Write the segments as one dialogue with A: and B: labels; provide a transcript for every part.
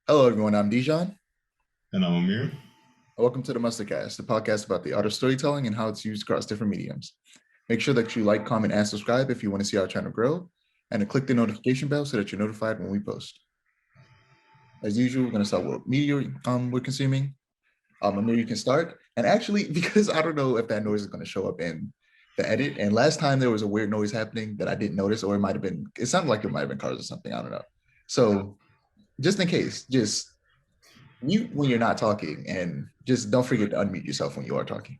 A: Hello, everyone. I'm Dijon.
B: And I'm Amir.
A: Welcome to the Mustardcast, the podcast about the art of storytelling and how it's used across different mediums. Make sure that you like, comment, and subscribe if you want to see our channel grow, and to click the notification bell so that you're notified when we post. As usual, we're going to start with what media we're consuming. Amir, you can start. And actually, because I don't know if that noise is going to show up in the edit, and last time there was a weird noise happening that I didn't notice, or it might have been, it sounded like it might have been cars or something. I don't know. So just in case, just mute when you're not talking, and just don't forget to unmute yourself when you are talking.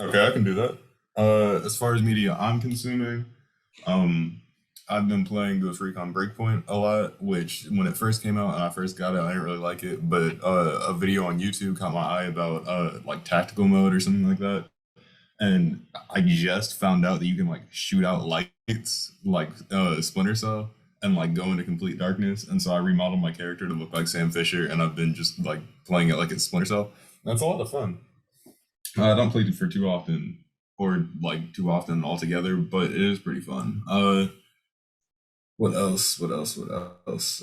B: Okay, I can do that. As far as media I'm consuming, um, I've been playing Ghost Recon Breakpoint a lot, which when it first came out and I first got it, I didn't really like it. But a video on YouTube caught my eye about like tactical mode or something like that. And I just found out that you can like shoot out lights like Splinter Cell and like go into complete darkness. And so I remodeled my character to look like Sam Fisher, and I've been just like playing it like it's Splinter Cell. That's a lot of fun. I don't play it for too often, or like too often altogether, but it is pretty fun. What else? What else? What else?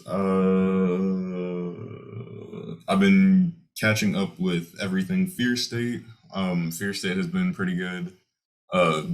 B: I've been catching up with everything Fear State. Fear State has been pretty good.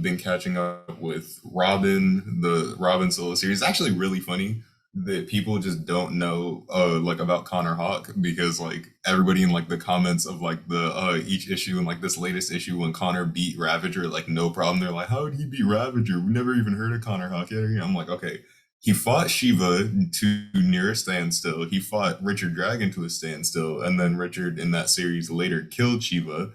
B: Been catching up with Robin, the Robin solo series. It's actually really funny that people just don't know like about Connor Hawk, because like everybody in like the comments of like the each issue and like this latest issue when Connor beat Ravager, like no problem. They're like, how did he beat Ravager? We never even heard of Connor Hawk yet. I'm like, okay, he fought Shiva to near a standstill. He fought Richard Dragon to a standstill, and then Richard in that series later killed Shiva.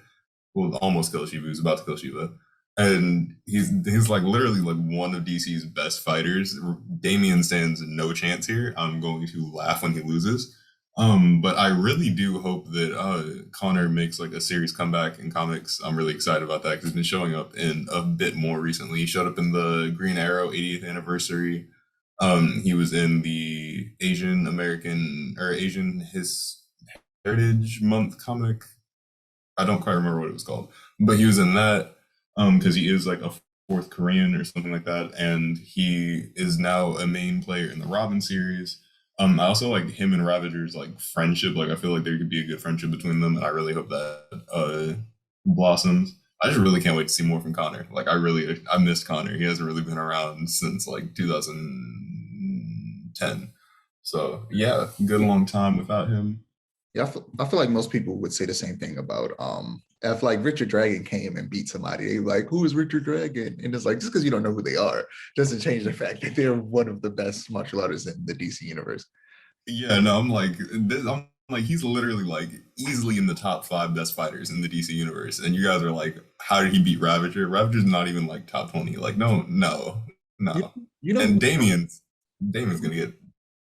B: Well, almost killed Shiva. He was about to kill Shiva, and he's like literally like one of DC's best fighters. Damian stands no chance here. I'm going to laugh when he loses. But I really do hope that Connor makes like a series comeback in comics. I'm really excited about that because he's been showing up in a bit more recently. He showed up in the Green Arrow 80th anniversary. He was in the Asian American or Asian His Heritage Month comic. I don't quite remember what it was called, but he was in that because he is like a fourth Korean or something like that, and he is now a main player in the Robin series. I also like him and Ravager's like friendship. Like I feel like there could be a good friendship between them, and I really hope that blossoms. I just really can't wait to see more from Connor. Like I missed Connor. He hasn't really been around since like 2010. So yeah, good long time without him.
A: Yeah, I feel like most people would say the same thing about if like Richard Dragon came and beat somebody, they like, who is Richard Dragon? And it's like, just because you don't know who they are doesn't change the fact that they're one of the best martial artists in the DC universe.
B: Yeah, no, I'm like he's literally like easily in the top five best fighters in the DC universe, and you guys are like, how did he beat Ravager? Ravager's not even like top 20. Like, no, no,
A: You,
B: no.
A: you know who
B: And
A: we don't
B: Damien's gonna get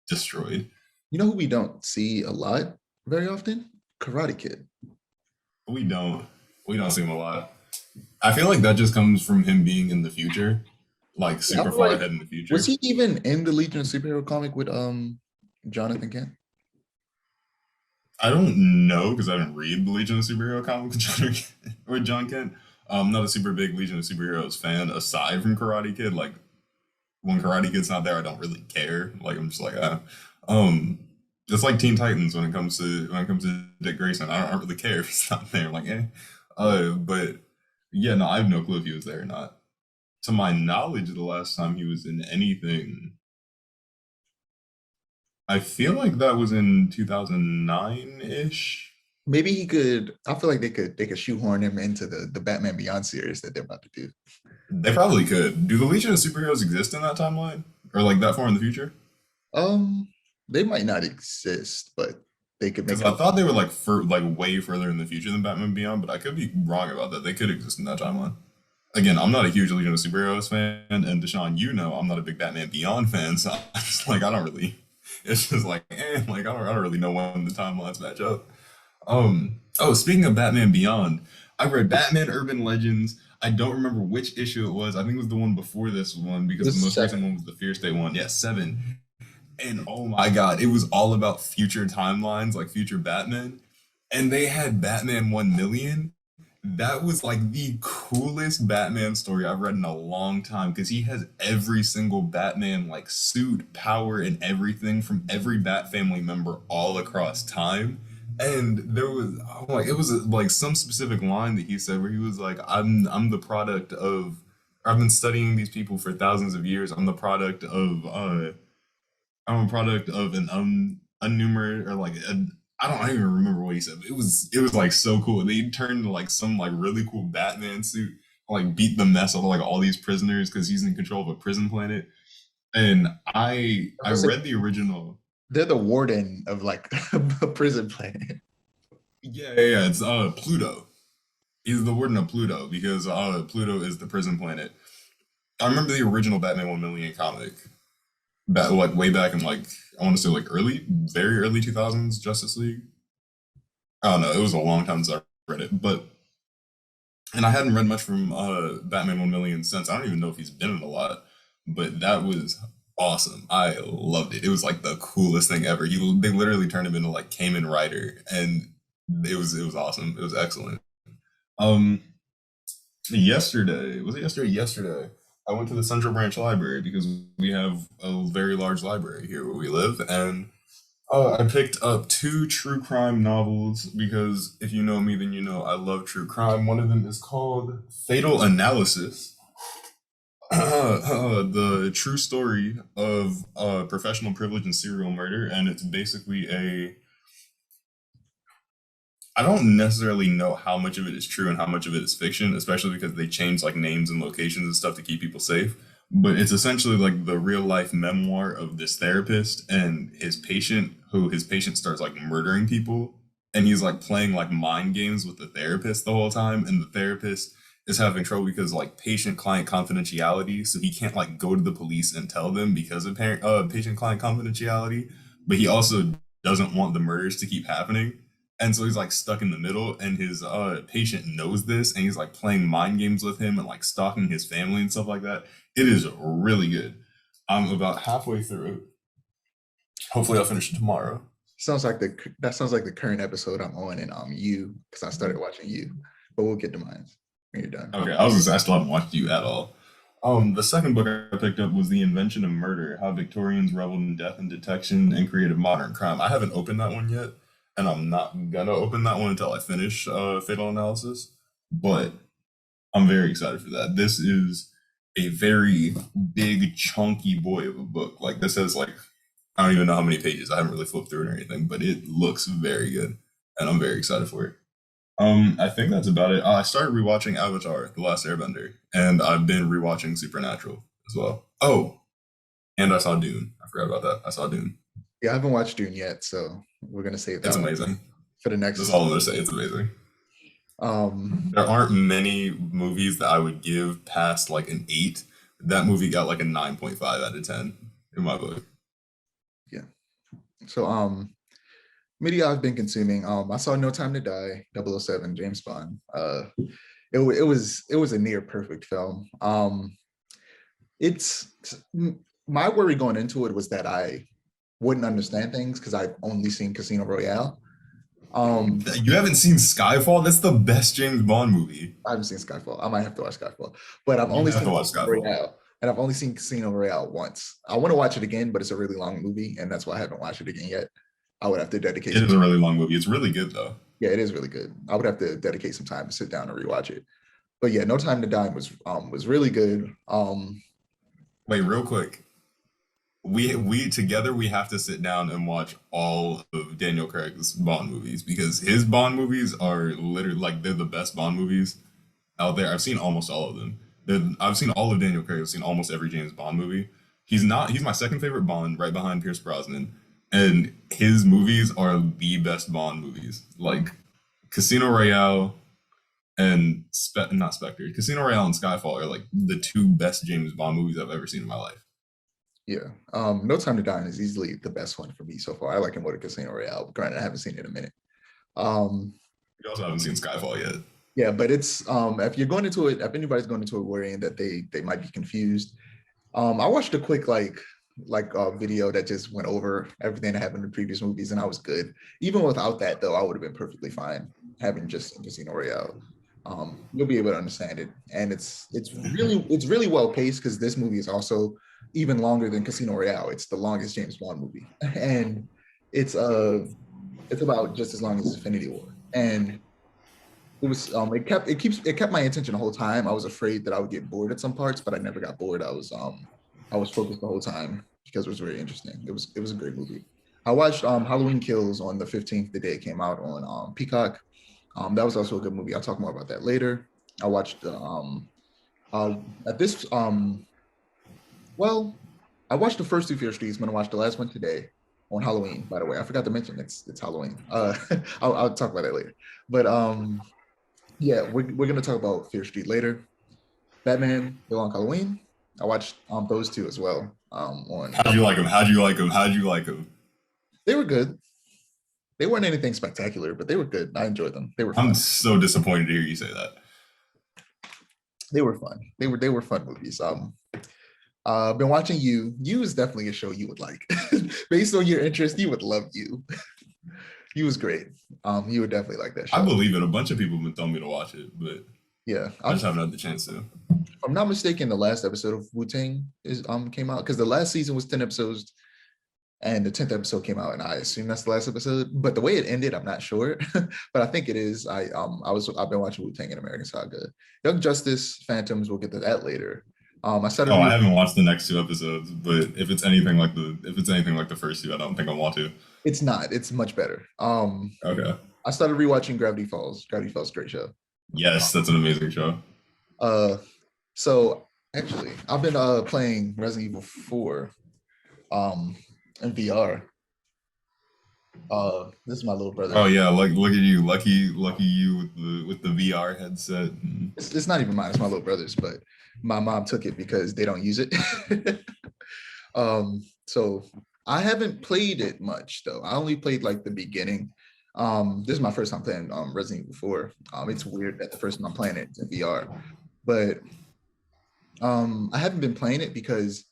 B: destroyed.
A: you know who we don't see a lot very often? Karate Kid.
B: We don't we don't see him a lot. I feel like that just comes from him being in the future, like
A: I
B: super
A: feel
B: far
A: like
B: ahead in the
A: was
B: future.
A: he even in the Legion of Superhero comic with Jonathan Kent?
B: I don't know because I didn't read the Legion of Superhero comic with John Kent. I'm not a super big Legion of Superheroes fan aside from Karate Kid. Like when Karate Kid's not there, I don't really care. Like I'm just like, um, it's like Teen Titans when it comes to Dick Grayson. I don't really care if he's not there. Like, eh. But yeah, no, I have no clue if he was there or not. To my knowledge, the last time he was in anything, I feel like that was in 2009 ish.
A: Maybe he could. I feel like they could shoehorn him into the Batman Beyond series that they're about to do.
B: They probably could. Do the Legion of Superheroes exist in that timeline, or like that far in the future?
A: Um, they might not exist, but they could
B: Because
A: make
B: I
A: up.
B: thought they were like way further in the future than Batman Beyond, but I could be wrong about that. They could exist in that timeline. Again, I'm not a huge Legion of Superheroes fan, and Deshaun, you know, I'm not a big Batman Beyond fan, so I'm just like I don't really. It's just like, like I don't really know when the timelines match up. Oh, speaking of Batman Beyond, I read Batman Urban Legends. I don't remember which issue it was. I think it was the one before this one because
A: This
B: the
A: is
B: most recent
A: seven.
B: one was the Fear State one. Yeah, seven. And oh my god, it was all about future timelines, like future Batman. And they had Batman 1 million. That was like the coolest Batman story I've read in a long time because he has every single Batman like suit, power, and everything from every Bat family member all across time. And there was like it was like some specific line that he said where he was like, I'm the product of I've been studying these people for thousands of years. I'm a product of an unnumerated or like I don't even remember what he said. But it was like so cool. They turned to like some like really cool Batman suit, like beat the mess out of like all these prisoners because he's in control of a prison planet. And I
A: It's like
B: read the original.
A: they're the warden of like a prison planet.
B: Yeah. It's Pluto. He's the warden of Pluto because Pluto is the prison planet. I remember the original Batman 1 million comic. Like way back in like I want to say like very early 2000s Justice League. I don't know. It was a long time since I read it, but and I hadn't read much from Batman 1 million since. I don't even know if he's been in a lot, but that was awesome. I loved it. It was like the coolest thing ever. They literally turned him into like Kamen Rider, and it was awesome. It was excellent. Um, yesterday was it yesterday? Yesterday, I went to the Central Branch Library because we have a very large library here where we live, and I picked up two true crime novels because if you know me, then you know I love true crime. One of them is called Fatal Analysis, the true story of professional privilege and serial murder, and it's basically a. I don't necessarily know how much of it is true and how much of it is fiction, especially because they change like names and locations and stuff to keep people safe. But it's essentially like the real life memoir of this therapist and his patient, who his patient starts like murdering people. And he's like playing like mind games with the therapist the whole time. And the therapist is having trouble because like patient client confidentiality. So he can't like go to the police and tell them because of patient client confidentiality. But he also doesn't want the murders to keep happening, and so he's like stuck in the middle, and his patient knows this, and he's like playing mind games with him and like stalking his family and stuff like that. It is really good. I'm about halfway through it. Hopefully, I'll finish it tomorrow.
A: Sounds like the current episode I'm on in You because I started watching You, but we'll get to mine when you're done.
B: Okay, I was just I still haven't watched you at all. The second book I picked up was The Invention of Murder: How Victorians Reveled in Death and Detection and Created Modern Crime. I haven't opened that one yet, and I'm not gonna open that one until I finish Fatal Analysis. But I'm very excited for that. This is a very big, chunky boy of a book. Like this has like I don't even know how many pages. I haven't really flipped through it or anything, but it looks very good, and I'm very excited for it. I think that's about it. I started rewatching Avatar: The Last Airbender, and I've been rewatching Supernatural as well. Oh, and I saw Dune. I forgot about that. I saw Dune.
A: Yeah, I haven't watched Dune yet, so we're gonna save
B: It's
A: that one
B: amazing.
A: for the
B: That's
A: next.
B: all I'm gonna say. It's amazing.
A: Um,
B: There aren't many movies that I would give past like an 8. That movie got like a 9.5 out of 10 in my book.
A: yeah. So media I've been consuming. I saw No Time to Die, 007, James Bond. It was a near perfect film. It's my worry going into it was that I wouldn't understand things because I've only seen Casino Royale. Um,
B: You haven't seen Skyfall? That's the best James Bond movie.
A: I haven't seen Skyfall. I might have to watch Skyfall, but I've
B: You
A: only
B: have
A: seen
B: to watch
A: Casino
B: Skyfall.
A: Royale, and I've only seen Casino Royale once. I want to watch it again, but it's a really long movie, and that's why I haven't watched it again yet. I would have to dedicate
B: It
A: some.
B: is a really long movie. It's really good though.
A: Yeah, it is really good. I would have to dedicate some time to sit down and rewatch it. But yeah, No Time to Die was really good.
B: Wait, real quick. We together we have to sit down and watch all of Daniel Craig's Bond movies because his Bond movies are literally like they're the best Bond movies out there. I've seen almost all of them. I've seen all of Daniel Craig. I've seen almost every James Bond movie. He's my second favorite Bond, right behind Pierce Brosnan, and his movies are the best Bond movies. Like Casino Royale and not Spectre. Casino Royale and Skyfall are like the two best James Bond movies I've ever seen in my life.
A: Yeah. No Time to Die is easily the best one for me so far. I like him more than Casino Royale. Granted, I haven't seen it in a minute. Um,
B: You also haven't seen Skyfall yet.
A: yeah, but it's if you're going into it, if anybody's going into it worrying that they might be confused, I watched a quick video that just went over everything that happened in previous movies, and I was good. Even without that, though, I would have been perfectly fine having just seen Casino Royale. you'll be able to understand it. And it's really well paced because this movie is also even longer than Casino Royale. It's the longest James Bond movie, and it's it's about just as long as Infinity War. And it kept my attention the whole time. I was afraid that I would get bored at some parts, but I never got bored. I was focused the whole time because it was very interesting. It was a great movie. I watched Halloween Kills on the 15th, the day it came out on Peacock. That was also a good movie. I'll talk more about that later. I watched at this well, I watched the first two Fear Streets. I'm gonna watch the last one today on Halloween. By the way, I forgot to mention it's Halloween. I'll talk about that later. But yeah, we're gonna talk about Fear Street later. Batman: The Long Halloween. I watched those two as well. On
B: How'd you like them? How'd you like them? How'd you like them?
A: They were good. They weren't anything spectacular, but they were good. I enjoyed them. They were
B: I'm
A: fun.
B: so disappointed to hear you say that.
A: They were fun. They were fun movies. Been watching You. You is definitely a show you would like. Based on your interest, you would love You. You was great. You would definitely like that show.
B: I believe it. A bunch of people have been telling me to watch it, but
A: Yeah,
B: I just haven't had the chance to.
A: if I'm not mistaken, the last episode of Wu Tang is came out because the last season was 10 episodes, and the 10th episode came out, and I assume that's the last episode. But the way it ended, I'm not sure, but I think it is. I've been watching Wu Tang and American Saga, Young Justice, Phantoms. We'll get to that later. I started.
B: Oh, I haven't watched the next two episodes, but if it's anything like the first two, I don't think I want to.
A: It's not. It's much better.
B: Okay.
A: I started rewatching Gravity Falls. Gravity Falls, great show.
B: Yes, that's an amazing show.
A: So actually, I've been playing Resident Evil 4 in VR. This is my little brother.
B: Oh yeah, like look at you, lucky you with the VR headset.
A: It's not even mine, it's my little brother's, but my mom took it because they don't use it. So I haven't played it much though. I only played like the beginning. This is my first time playing Resident Evil 4. It's weird that the first time I'm playing it in VR, but I haven't been playing it because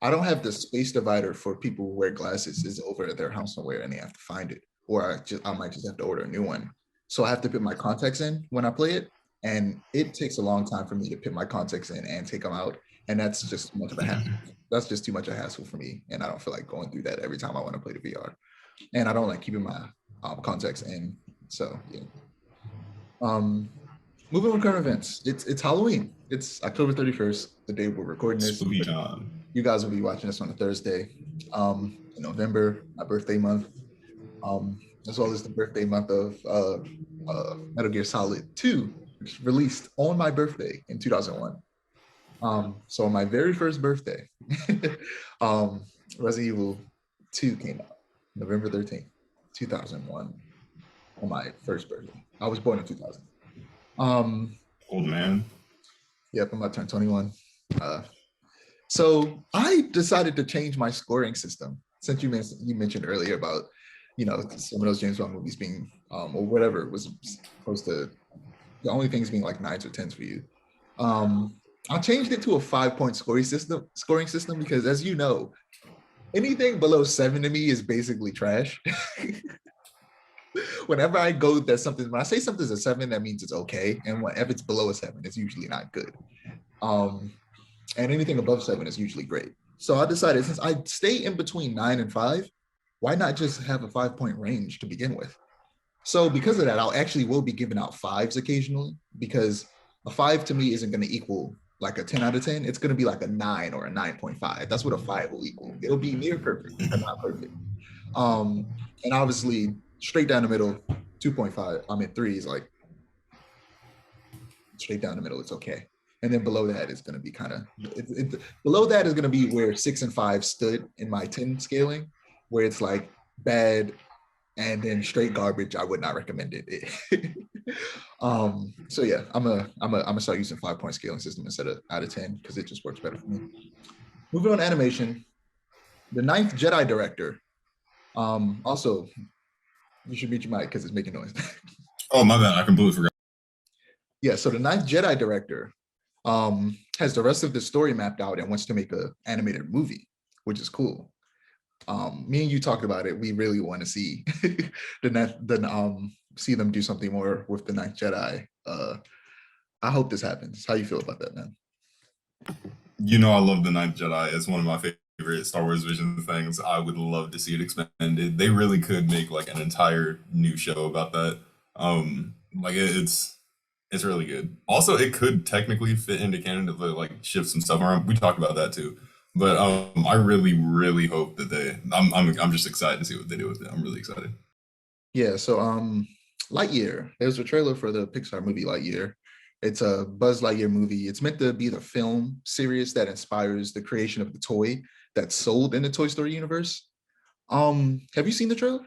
A: I don't have the space divider for people who wear glasses is over at their house somewhere and they have to find it, or I might just have to order a new one. So I have to put my contacts in when I play it, and it takes a long time for me to put my contacts in and take them out, and that's just too much of a hassle. That's just too much of a hassle for me, and I don't feel like going through that every time I want to play the VR, and I don't like keeping my contacts in. So yeah. Moving on to current events. It's Halloween. It's October 31st, the day we're recording this.
B: Spooky John.
A: You guys will be watching this on a Thursday, in November, my birthday month, as well as the birthday month of Metal Gear Solid 2, which released on my birthday in 2001. So on my very first birthday, Resident Evil 2 came out, November 13th, 2001, on my first birthday. I was born in 2000.
B: Old man.
A: Yep, I'm about to turn 21. So I decided to change my scoring system since you mentioned earlier about some of those James Bond movies being or whatever was supposed to, the only things being like 9s or 10s for you. I changed it to a 5-point scoring system because, as you know, anything below 7 to me is basically trash. Whenever I go that something, when I say something's a 7, that means it's okay, and if it's below a 7, it's usually not good. And anything above 7 is usually great. So I decided, since I stay in between 9 and 5, why not just have a 5-point range to begin with? So because of that, will be giving out 5s occasionally, because a 5 to me isn't going to equal like a 10 out of 10. It's going to be like a 9 or a 9.5. That's what a 5 will equal. It'll be near perfect, but not perfect. And obviously, straight down the middle, 2.5. 3 is like straight down the middle. It's okay. And then below that is going to be kind of, below that is going to be where 6 and 5 stood in my 10 scaling, where it's like bad and then straight garbage. I would not recommend it. So yeah, I'm gonna start using 5-point scaling system instead of out of 10 because it just works better for me. Moving on to animation, the 9th Jedi director. Also, you should mute your mic because it's making noise.
B: Oh my bad, I completely forgot.
A: Yeah, so the 9th Jedi director has the rest of the story mapped out and wants to make an animated movie, which is cool. Me and you talked about it. We really want to see see them do something more with the 9th Jedi I hope this happens. How you feel about that, man?
B: You know, I love the Ninth Jedi. It's one of my favorite Star Wars Vision things. I would love to see it expanded. They really could make like an entire new show about that. Like it's really good. Also, it could technically fit into canon to like shift some stuff around. We talked about that too. But I really, really hope that I'm just excited to see what they do with it. I'm really excited.
A: Yeah, so Lightyear. There's a trailer for the Pixar movie Lightyear. It's a Buzz Lightyear movie. It's meant to be the film series that inspires the creation of the toy that's sold in the Toy Story universe. Have you seen the trailer?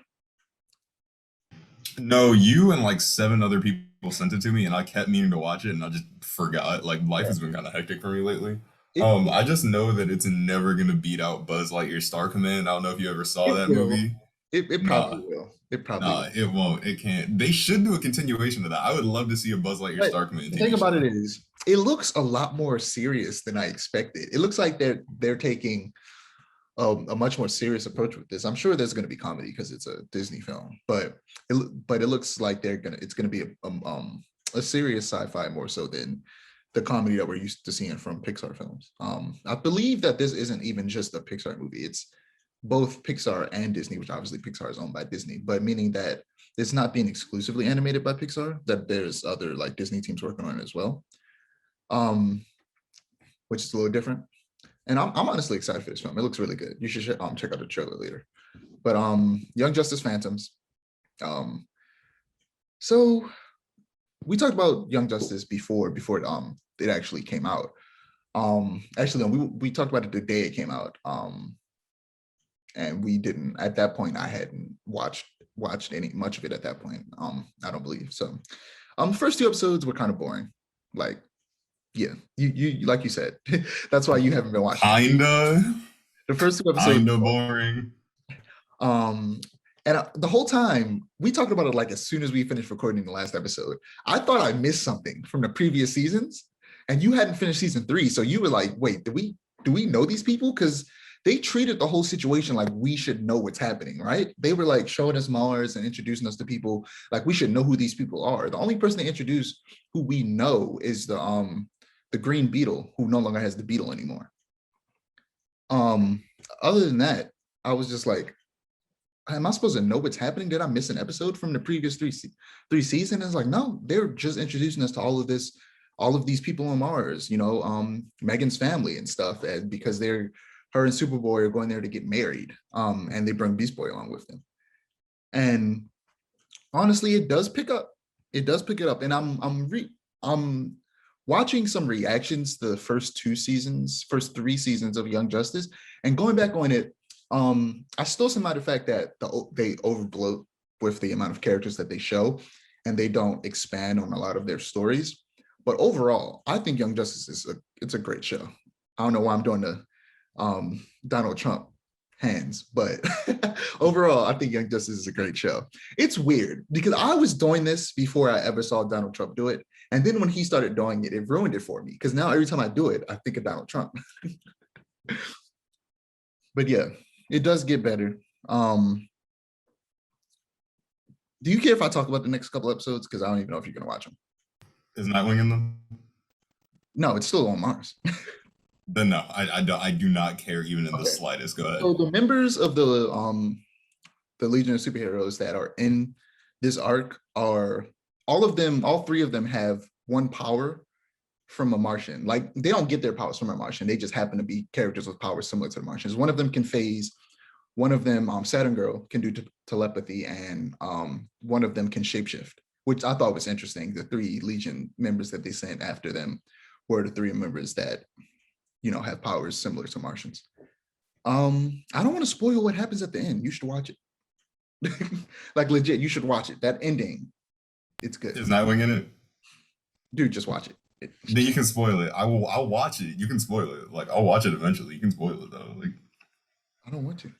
B: No, you and like seven other people sent it to me, and I kept meaning to watch it, and I just forgot. Like life
A: Yeah.
B: has been kind of hectic for me lately.
A: It
B: I just know that it's never gonna beat out Buzz Lightyear Star Command. I don't know if you ever saw
A: it
B: that
A: will.
B: movie.
A: It probably
B: Nah,
A: will. It probably
B: nah,
A: will.
B: it won't. It can't. They should do a continuation of that. I would love to see a Buzz Lightyear
A: But
B: Star Command
A: the thing
B: TV
A: about it
B: show.
A: is, it looks a lot more serious than I expected. It looks like they're taking a much more serious approach with this. I'm sure there's going to be comedy because it's a Disney film, but it looks like it's gonna be a serious sci-fi more so than the comedy that we're used to seeing from Pixar films. I believe that this isn't even just a Pixar movie. It's both Pixar and Disney, which obviously Pixar is owned by Disney, but meaning that it's not being exclusively animated by Pixar, that there's other like Disney teams working on it as well, um, which is a little different. And I'm honestly excited for this film. It looks really good. You should check out the trailer later. But Young Justice Phantoms. Um, so we talked about Young Justice before it actually came out. Actually, no, we talked about it the day it came out. And we didn't at that point. I hadn't watched any much of it at that point. I don't believe so. First two episodes were kind of boring. Like, yeah, you like you said, that's why you haven't been watching it.
B: Kinda,
A: The first two episodes.
B: kinda boring.
A: Um, and the whole time we talked about it, like as soon as we finished recording the last episode, I thought I missed something from the previous seasons, and you hadn't finished season 3, so you were like, "Wait, do we know these people?" Because they treated the whole situation like we should know what's happening, right? They were like showing us Mars and introducing us to people like we should know who these people are. The only person they introduced who we know is the Green Beetle, who no longer has the beetle anymore. Um, Other than that, I was just like, am I supposed to know what's happening? Did I miss an episode from the previous three seasons? It's like, no, they're just introducing us to all of these people on Mars, Megan's family and stuff, because her and Superboy are going there to get married. And they bring Beast Boy along with them. And honestly, it does pick up. It does pick it up. And I'm watching some reactions to the first 3 seasons of Young Justice, and going back on it. I still stand by the fact that they overbloat with the amount of characters that they show, and they don't expand on a lot of their stories. But overall, I think Young Justice it's a great show. I don't know why I'm doing the Donald Trump hands, but overall, I think Young Justice is a great show. It's weird because I was doing this before I ever saw Donald Trump do it, and then when he started doing it, it ruined it for me because now every time I do it, I think of Donald Trump. But yeah, it does get better. Do you care if I talk about the next couple episodes? Because I don't even know if you're gonna watch them.
B: Is Nightwing in them?
A: No, it's still on Mars.
B: Then no, I do not care even in the
A: Okay.
B: slightest. Go ahead.
A: So the members of the Legion of Superheroes that are in this arc are all 3 of them have one power from a Martian. Like they don't get their powers from a Martian. They just happen to be characters with powers similar to the Martians. One of them can phase. One of them, Saturn Girl, can do telepathy, and one of them can shapeshift, which I thought was interesting. The 3 Legion members that they sent after them were the 3 members that, have powers similar to Martians. I don't want to spoil what happens at the end. You should watch it. Like legit, you should watch it. That ending, it's good.
B: Is Nightwing in it?
A: Dude, just watch it.
B: Then you can spoil it. I'll watch it. You can spoil it. Like I'll watch it eventually. You can spoil it though. Like
A: I don't want to.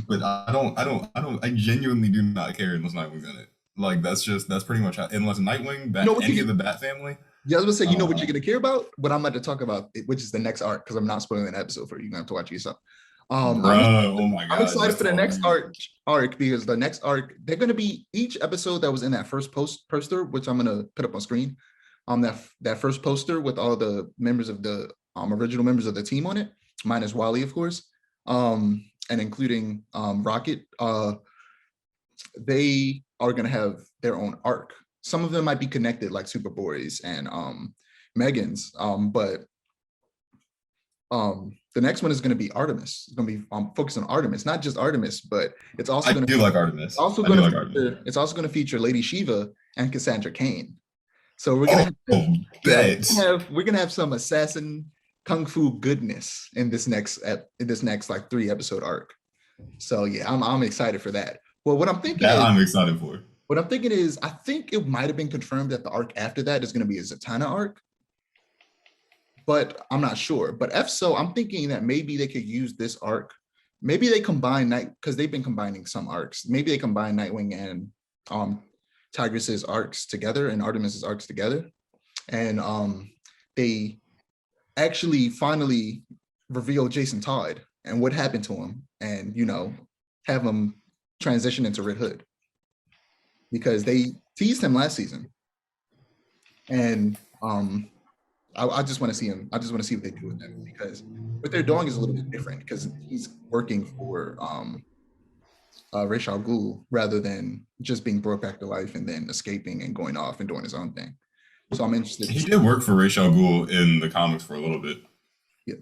B: but I genuinely do not care unless Nightwing's in it. Like that's pretty much unless Nightwing, any of the Bat family.
A: Yeah, I was gonna say, what you're gonna care about? What I'm about to talk about, which is the next arc, because I'm not spoiling an episode for you. You're gonna have to watch it yourself.
B: Oh my god!
A: I'm excited for the next arc because the next arc, they're gonna be each episode that was in that first poster, which I'm gonna put up on screen. that first poster with all the members of the original members of the team on it, minus Wally, of course, and including Rocket. They are going to have their own arc. Some of them might be connected, like Superboy's and Megan's, but the next one is going to be Artemis. It's going to be focused on Artemis, not just Artemis, but it's also
B: I
A: going
B: do
A: to
B: like Artemis.
A: also
B: I do
A: going to
B: like
A: feature,
B: Artemis.
A: it's also going to feature Lady Shiva and Cassandra Cain. So we're gonna
B: Oh, bet.
A: we're gonna have some assassin kung fu goodness in this next like 3-episode arc. So yeah, I'm excited for that. Well,
B: That I'm excited for.
A: what I'm thinking is I think it might have been confirmed that the arc after that is going to be a Zatanna arc, but I'm not sure. But if so, I'm thinking that maybe they could use this arc. Maybe they combine because they've been combining some arcs. Maybe they combine Nightwing and Tigress's arcs together and Artemis's arcs together, and they actually finally reveal Jason Todd and what happened to him, and have him transition into Red Hood, because they teased him last season, and I just want to see him. I just want to see what they do with him, because what they're doing is a little bit different, because he's working for Ra's al Ghul rather than just being brought back to life and then escaping and going off and doing his own thing. So I'm interested.
B: He did work for Ra's al Ghul in the comics for a little bit.
A: Yeah.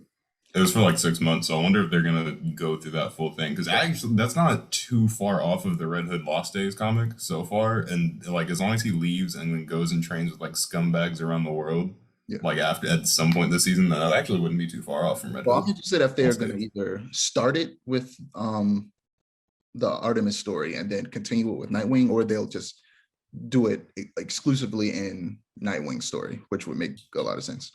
B: It was for like 6 months, so I wonder if they're gonna go through that full thing, because actually that's not too far off of the Red Hood Lost Days comic so far, and like as long as he leaves and then goes and trains with like scumbags around the world,
A: Yeah.
B: like after at some point this season, that actually wouldn't be too far off from Red
A: Well,
B: Hood.
A: I'm interested if they're going to either start it with the Artemis story and then continue it with Nightwing, or they'll just do it exclusively in Nightwing story, which would make a lot of sense.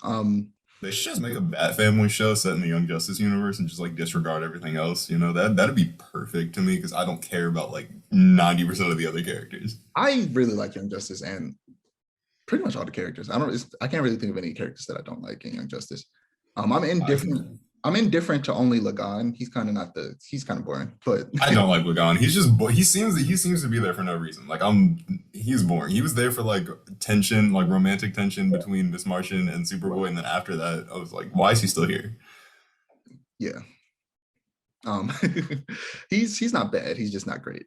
B: They should just make a Bat Family show set in the Young Justice universe and just like disregard everything else. That'd be perfect to me, because I don't care about like 90% of the other characters.
A: I really like Young Justice and pretty much all the characters. I can't really think of any characters that I don't like in Young Justice. I'm indifferent. I'm indifferent to only Lagan. He's kind of boring, but
B: I don't like Lagan. He seems to be there for no reason. Like he's boring. He was there for like tension, like romantic tension between Miss Martian and Superboy, and then after that, I was like, why is he still here?
A: Yeah. He's not bad. He's just not great.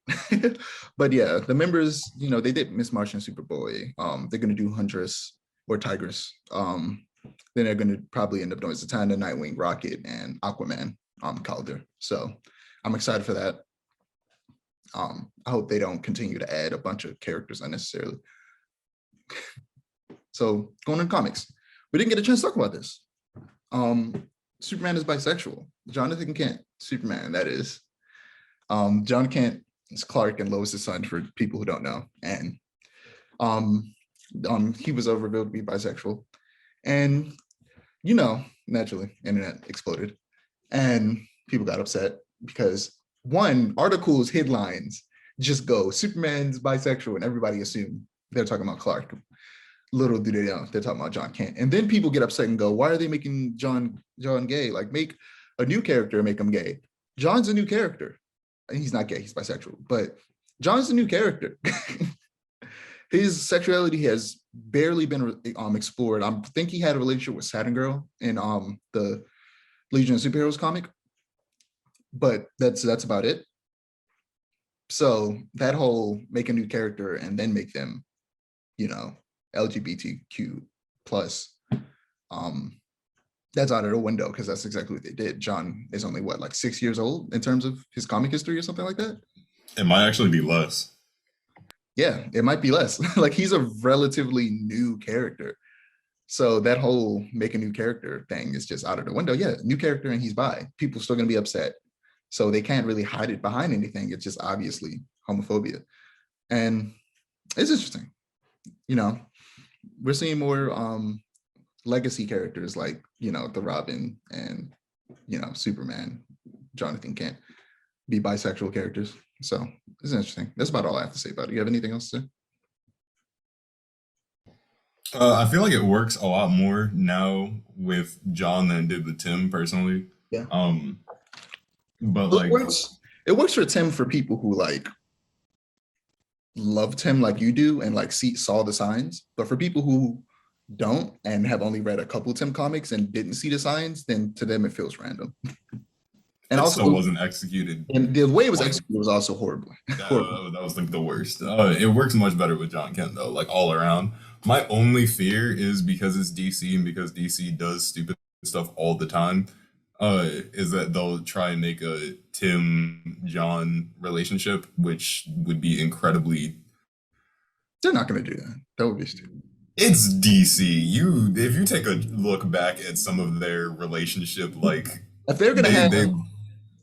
A: But yeah, the members, they did Miss Martian, Superboy. They're gonna do Huntress or Tigress. Then they're going to probably end up doing Zatanna, Nightwing, Rocket, and Aquaman, Calder. So I'm excited for that. I hope they don't continue to add a bunch of characters unnecessarily. So going into comics, we didn't get a chance to talk about this. Superman is bisexual. Jonathan Kent, Superman, that is. John Kent is Clark and Lois' son, for people who don't know. And he was revealed to be bisexual. And, naturally, internet exploded. And people got upset because, one, articles, headlines just go, Superman's bisexual, and everybody assumed they're talking about Clark. Little do they know, they're talking about John Kent. And then people get upset and go, why are they making John gay? Like, make a new character, make him gay. John's a new character. He's not gay, he's bisexual. But John's a new character. His sexuality has barely been explored. I think he had a relationship with Saturn Girl in the Legion of Superheroes comic, but that's about it. So that whole make a new character and then make them, LGBTQ plus, that's out of the window, because that's exactly what they did. John is only like 6 years old in terms of his comic history or something like that.
B: It might actually be less.
A: Yeah, it might be less. Like, he's a relatively new character. So that whole make a new character thing is just out of the window. Yeah, new character and he's bi. People are still going to be upset. So they can't really hide it behind anything. It's just obviously homophobia. And it's interesting. We're seeing more legacy characters like, the Robin and, Superman, Jonathan Kent, be bisexual characters. So it's interesting. That's about all I have to say about it. You have anything else to say?
B: I feel like it works a lot more now with John than it did with Tim, personally.
A: Yeah.
B: But like,
A: it works for Tim for people who like loved him like you do and like saw the signs. But for people who don't and have only read a couple of Tim comics and didn't see the signs, then to them it feels random. And
B: It still
A: also,
B: wasn't executed
A: and the way it was
B: like
A: executed was also horrible. Horrible.
B: that was like the worst. It works much better with John Kent though, like all around. My only fear is because it's DC and because DC does stupid stuff all the time. Is that they'll try and make a Tim John relationship, which would be incredibly.
A: They're not going to do that. That would be stupid.
B: It's DC. If you take a look back at some of their relationship, like
A: If they're going to
B: they
A: have,
B: they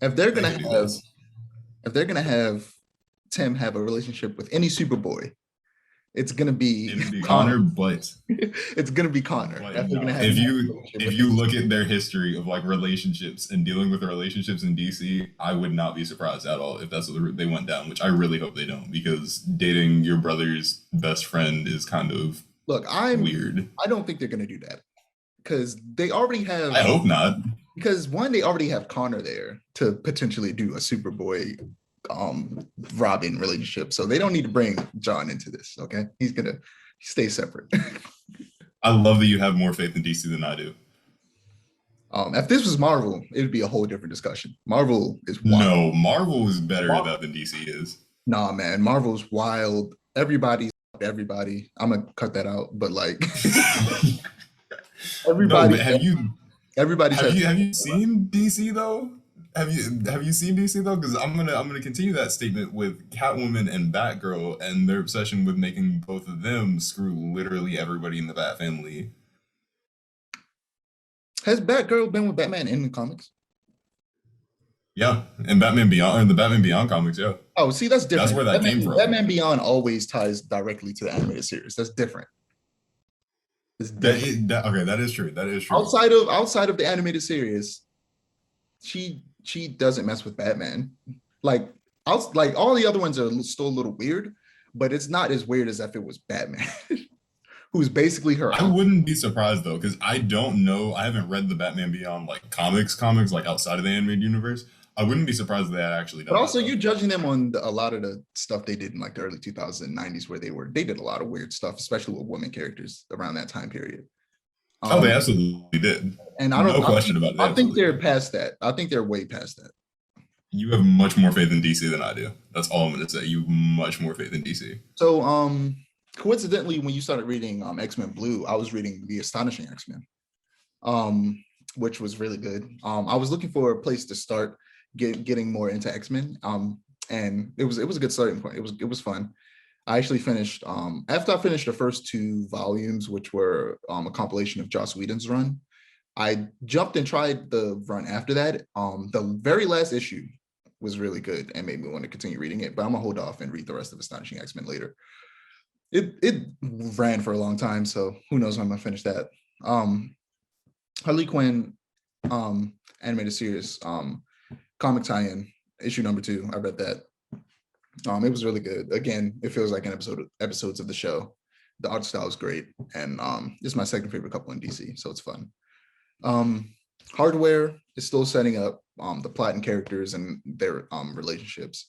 A: if they're
B: they
A: going
B: could
A: to
B: do
A: have,
B: this.
A: if they're going to have Tim have a relationship with any Superboy, it's going to be
B: It'd be
A: Connor.
B: Connor, but
A: It's going to be Connor.
B: but
A: If they're going
B: no.
A: to have
B: If
A: him have a
B: you
A: relationship
B: if
A: with
B: you
A: any
B: look at their history of like relationships and dealing with the relationships in DC, I would not be surprised at all if that's the route they went down, which I really hope they don't, because dating your brother's best friend is kind of
A: Look,
B: weird.
A: I don't think they're going to do that because they already
B: I
A: have,
B: hope not.
A: because one, they already have Connor there to potentially do a Superboy Robin relationship. So they don't need to bring John into this. Okay. He's going to stay separate.
B: I love that you have more faith in DC than I do.
A: If this was Marvel, it would be a whole different discussion. Marvel is wild.
B: No, Marvel is better at that than DC is.
A: Nah, man, Marvel's wild. Everybody's everybody. I'm gonna cut that out, but like
B: No,
A: everybody,
B: but
A: everybody's had.
B: have you seen DC though? Have you seen DC though? Because I'm gonna continue that statement with Catwoman and Batgirl and their obsession with making both of them screw literally everybody in the Bat family.
A: Has Batgirl been with Batman in the comics?
B: Yeah, and Batman Beyond, and the Batman Beyond comics. Yeah,
A: Oh, see, that's
B: that's
A: different.
B: where that came from.
A: Batman Beyond always ties directly to the animated series. That's different. It's different.
B: Okay, that is true. That is true.
A: Outside of the animated series, she doesn't mess with Batman. Like like all the other ones are still a little weird, but it's not as weird as if it was Batman, who's basically her.
B: I wouldn't be surprised though, because I don't know. I haven't read the Batman Beyond like comics like outside of the animated universe. I wouldn't be surprised if that actually does.
A: But also,
B: that,
A: you're judging them on a lot of the stuff they did in like the early 2090s, where they did a lot of weird stuff, especially with women characters around that time period.
B: Oh, they absolutely did.
A: And I don't.
B: No question about that.
A: I think they're past that. I think they're way past that.
B: You have much more faith in DC than I do. That's all I'm going to say. You have much more faith in DC.
A: So, coincidentally, when you started reading X-Men Blue, I was reading The Astonishing X-Men, which was really good. I was looking for a place to start getting more into X-Men, and it was a good starting point. It was fun. I actually finished after I finished the first two volumes, which were a compilation of Joss Whedon's run. I jumped and tried the run after that. The very last issue was really good and made me want to continue reading it, but I'm gonna hold off and read the rest of Astonishing X-Men later. It ran for a long time, so who knows when I'm gonna finish that. Harley Quinn animated series comic tie-in issue number 2. I read that. It was really good. Again, it feels like an episodes of the show. The art style is great, and this is my second favorite couple in DC, so it's fun. Hardware is still setting up the plot and characters and their relationships.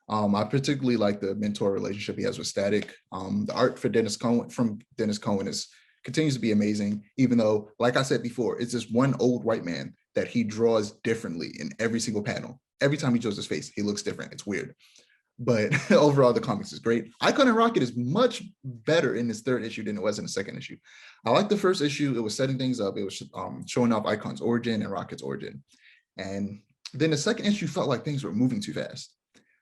A: I particularly like the mentor relationship he has with Static. The art for Dennis Cohen is continues to be amazing, even though, like I said before, it's this one old white man that he draws differently in every single panel. Every time he shows his face, he looks different. It's weird. But overall, the comics is great. Icon and Rocket is much better in this third issue than it was in the second issue. I like the first issue. It was setting things up. It was showing off Icon's origin and Rocket's origin. And then the second issue felt like things were moving too fast.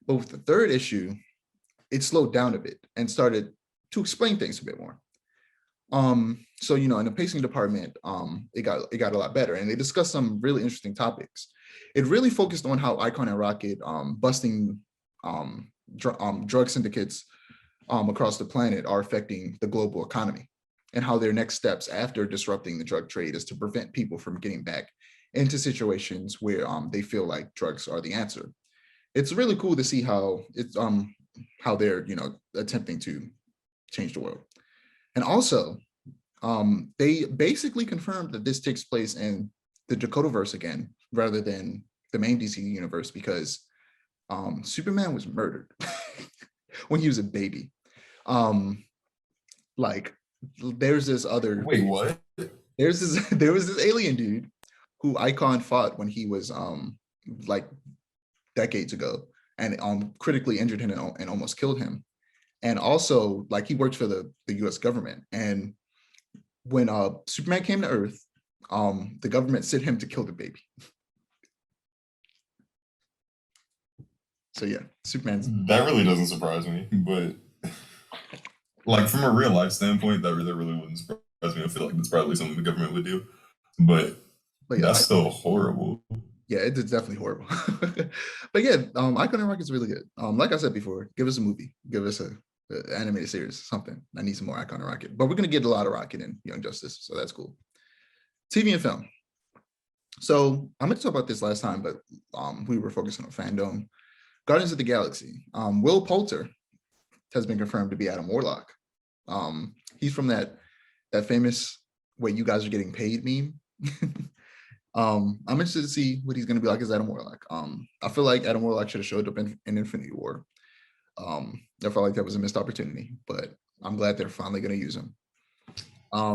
A: But with the third issue, it slowed down a bit and started to explain things a bit more. So, in the pacing department, it got a lot better, and they discussed some really interesting topics. It really focused on how Icon and Rocket busting drug syndicates across the planet are affecting the global economy, and how their next steps after disrupting the drug trade is to prevent people from getting back into situations where they feel like drugs are the answer. It's really cool to see how they're attempting to change the world. And also, they basically confirmed that this takes place in the Dakotaverse again, rather than the main DC universe, because Superman was murdered when he was a baby. Like there's this other
B: Wait, what?
A: there's this there was this alien dude who Icon fought when he was like decades ago, and critically injured him and almost killed him. And also, like, he worked for the U.S. government. And when Superman came to Earth, the government sent him to kill the baby. So yeah, Superman's.
B: That really doesn't surprise me, but like from a real life standpoint, that really wouldn't surprise me. I feel like that's probably something the government would do, but
A: But yeah,
B: that's still horrible.
A: yeah, it's definitely horrible. But yeah, Icon and Rocket's really good. Like I said before, give us a movie, give us a animated series, something. I need some more Icon and Rocket, but we're gonna get a lot of Rocket in Young Justice, so that's cool. TV and film. So I meant to talk about this last time, but we were focusing on fandom. Guardians of the Galaxy. Will Poulter has been confirmed to be Adam Warlock. He's from that famous "Wait, you guys are getting paid" meme. I'm interested to see what he's going to be like as Adam Warlock. I feel like Adam Warlock should have showed up in Infinity War. I felt like that was a missed opportunity, but I'm glad they're finally going to use him.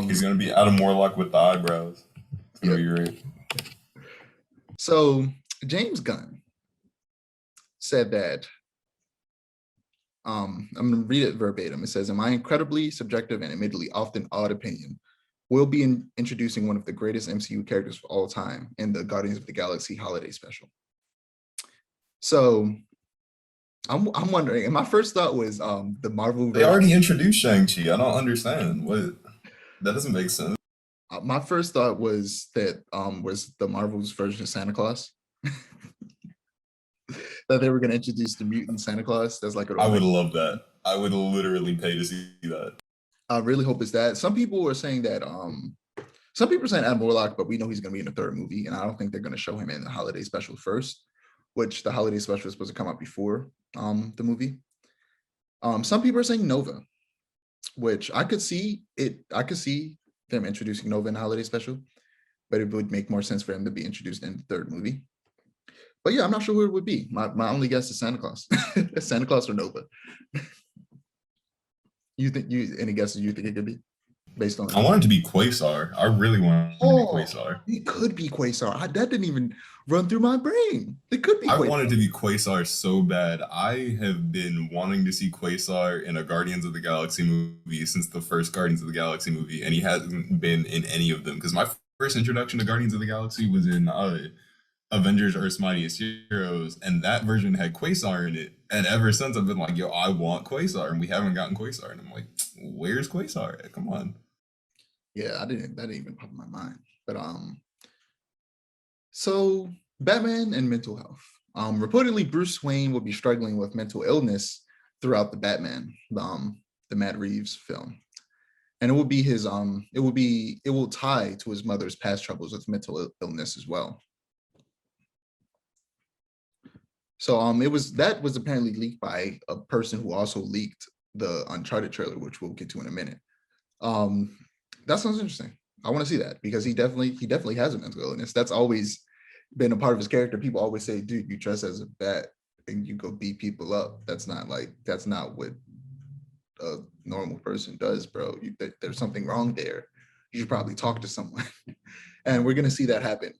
B: He's gonna be Adam Warlock with the eyebrows. It's gonna be great.
A: So James Gunn said that, I'm going to read it verbatim. It says, "In my incredibly subjective and admittedly often odd opinion, we'll be introducing one of the greatest MCU characters of all time in the Guardians of the Galaxy holiday special." So I'm wondering, and my first thought was the Marvel.
B: They already introduced Shang-Chi. I don't understand. What? That doesn't make sense.
A: My first thought was that was the Marvel's version of Santa Claus. That they were going to introduce the mutant Santa Claus. That's like
B: I would love that. I would literally pay to see that.
A: I really hope it's that. Some people were saying that some people are saying Adam Warlock, but we know he's going to be in the third movie, and I don't think they're going to show him in the holiday special first, which the holiday special is supposed to come out before the movie. Some people are saying Nova, which I could see them introducing Nova in the holiday special, but it would make more sense for him to be introduced in the third movie. But yeah, I'm not sure who it would be. My only guess is Santa Claus. Santa Claus or Nova. Any guesses you think it could be based on?
B: I want it to be Quasar. I really want it to be Quasar.
A: It could be Quasar. That didn't even run through my brain. It could be.
B: I wanted to be Quasar so bad. I have been wanting to see Quasar in a Guardians of the Galaxy movie since the first Guardians of the Galaxy movie, and he hasn't been in any of them. Because my first introduction to Guardians of the Galaxy was in Avengers: Earth's Mightiest Heroes, and that version had Quasar in it. And ever since, I've been like, yo, I want Quasar, and we haven't gotten Quasar. And I'm like, where's Quasar? Come on.
A: Yeah, that didn't even pop in my mind. But so Batman and mental health. Reportedly, Bruce Wayne will be struggling with mental illness throughout the Batman, the Matt Reeves film, and it will be his it will tie to his mother's past troubles with mental illness as well. So that was apparently leaked by a person who also leaked the Uncharted trailer, which we'll get to in a minute. That sounds interesting. I want to see that because he definitely has a mental illness. That's always been a part of his character. People always say, dude, you dress as a bat and you go beat people up. That's not what a normal person does, bro. There's something wrong there. You should probably talk to someone. And we're gonna see that happen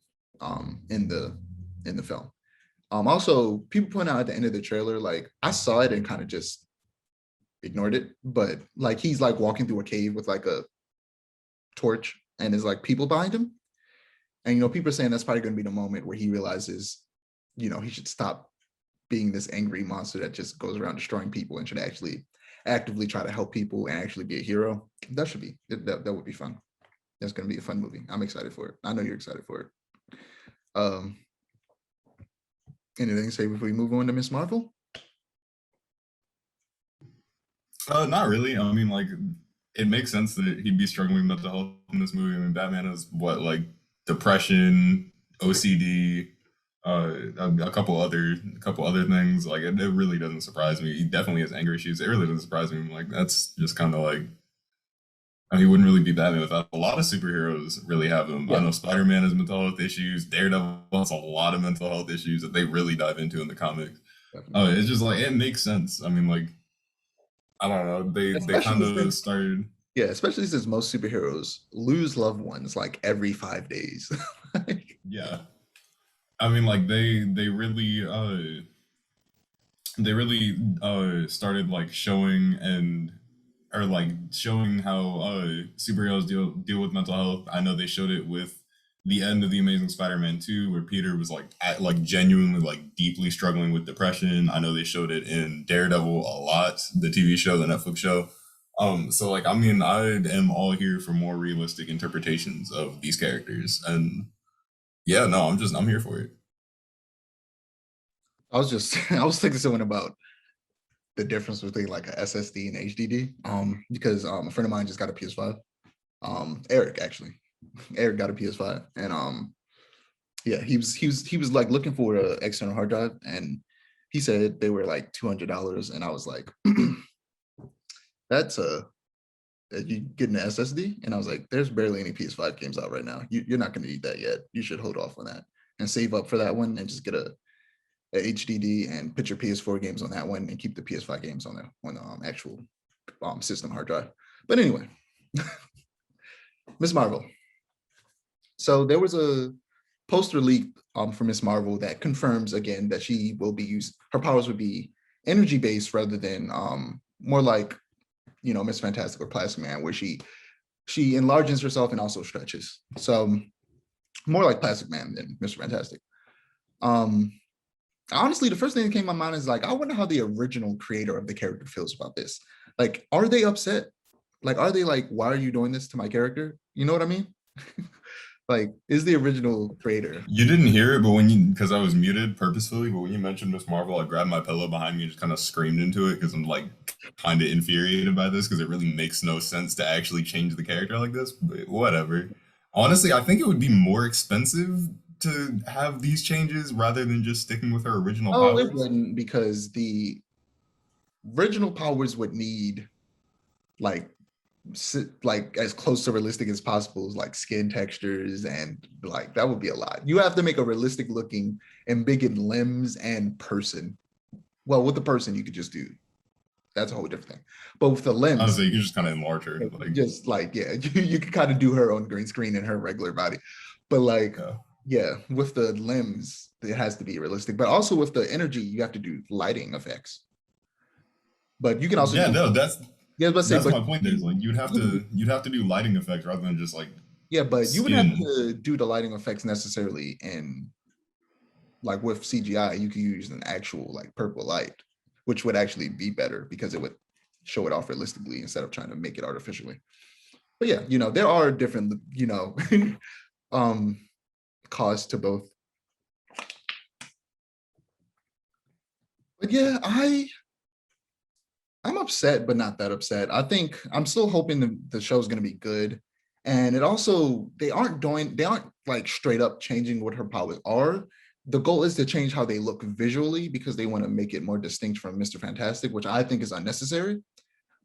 A: in the film. Also, people point out at the end of the trailer, like I saw it and kind of just ignored it, but like he's like walking through a cave with like a torch and there's like people behind him. And people are saying that's probably going to be the moment where he realizes, he should stop being this angry monster that just goes around destroying people and should actually actively try to help people and actually be a hero. That would be fun. That's going to be a fun movie. I'm excited for it. I know you're excited for it. Anything to say before we move on to Miss Marvel?
B: Not really. I mean, like, it makes sense that he'd be struggling with mental health in this movie. I mean, Batman is like depression, OCD, a couple other things. Like, it really doesn't surprise me. He definitely has anger issues. It really doesn't surprise me. I'm like, that's just kind of like, I mean, he wouldn't really be Batman without. A lot of superheroes really have them. Yeah. I know Spider-Man has mental health issues. Daredevil has a lot of mental health issues that they really dive into in the comics. It's just like, it makes sense. I mean, like, I don't know. They kind of started.
A: Yeah, especially since most superheroes lose loved ones like every 5 days. Like,
B: Yeah. I mean, like they really started like showing and or like showing how superheroes deal with mental health. I know they showed it with the end of the Amazing Spider-Man 2 where Peter was like genuinely like deeply struggling with depression. I know they showed it in Daredevil a lot, the TV show, the Netflix show. So like I mean I am all here for more realistic interpretations of these characters. And yeah, no, I'm here for it.
A: I was thinking something about the difference between like a SSD and HDD. Because a friend of mine just got a PS5. Eric actually, Eric got a PS5, and yeah, he was like looking for an external hard drive, and he said they were like $200, and I was like, that's a you get an SSD, and I was like, there's barely any PS5 games out right now. You're not going to need that yet. You should hold off on that and save up for that one, and just get a HDD and put your PS4 games on that one, and keep the PS5 games on the actual system hard drive. But anyway, Miss Marvel. So there was a poster leak for Miss Marvel that confirms again that she will be used. Her powers would be energy based rather than more like Miss Fantastic or Plastic Man, where she enlarges herself and also stretches. So more like Plastic Man than Mr. Fantastic. Um, Honestly, the first thing that came to my mind is like, I wonder how the original creator of the character feels about this. Like, are they upset? Like, are they like, why are you doing this to my character? You know what I mean? Like, is the original creator?
B: You didn't hear it, but because I was muted purposefully, but when you mentioned Miss Marvel, I grabbed my pillow behind me and just kind of screamed into it because I'm like kind of infuriated by this because it really makes no sense to actually change the character like this. But whatever. Honestly, I think it would be more expensive to have these changes rather than just sticking with her original
A: Oh, it
B: powers.
A: wouldn't, because the original powers would need like like as close to realistic as possible, like skin textures, and like that would be a lot. You have to make a realistic looking and big in limbs and person. Well, with the person you could just do, that's a whole different thing. But with the limbs,
B: Honestly, you can just kind of enlarge her. Like,
A: just like, yeah, you can kind of do her on green screen in her regular body. But like,
B: yeah,
A: yeah, with the limbs it has to be realistic, but also with the energy you have to do lighting effects. But you can also
B: yeah,
A: do,
B: no,
A: yeah, let's say,
B: that's
A: but
B: my point. There's like you'd have to do lighting effects rather than just like
A: yeah, but you wouldn't have
B: skin.
A: to do the lighting effects necessarily in like with CGI. You could use an actual like purple light, which would actually be better because it would show it off realistically instead of trying to make it artificially. But yeah, there are different, um costs to both. But yeah, I'm upset, but not that upset. I think I'm still hoping the show's going to be good. And it also, they aren't like straight up changing what her powers are. The goal is to change how they look visually because they want to make it more distinct from Mr. Fantastic, which I think is unnecessary,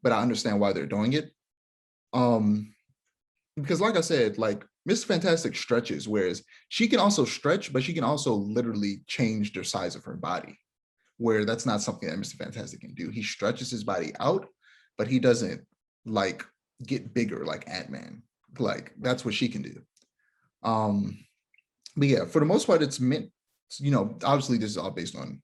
A: but I understand why they're doing it. Um, because like I said, like Mr. Fantastic stretches, whereas she can also stretch, but she can also literally change the size of her body, where that's not something that Mr. Fantastic can do. He stretches his body out, but he doesn't like get bigger like Ant-Man. Like that's what she can do. Um, but yeah, for the most part, it's meant, obviously this is all based on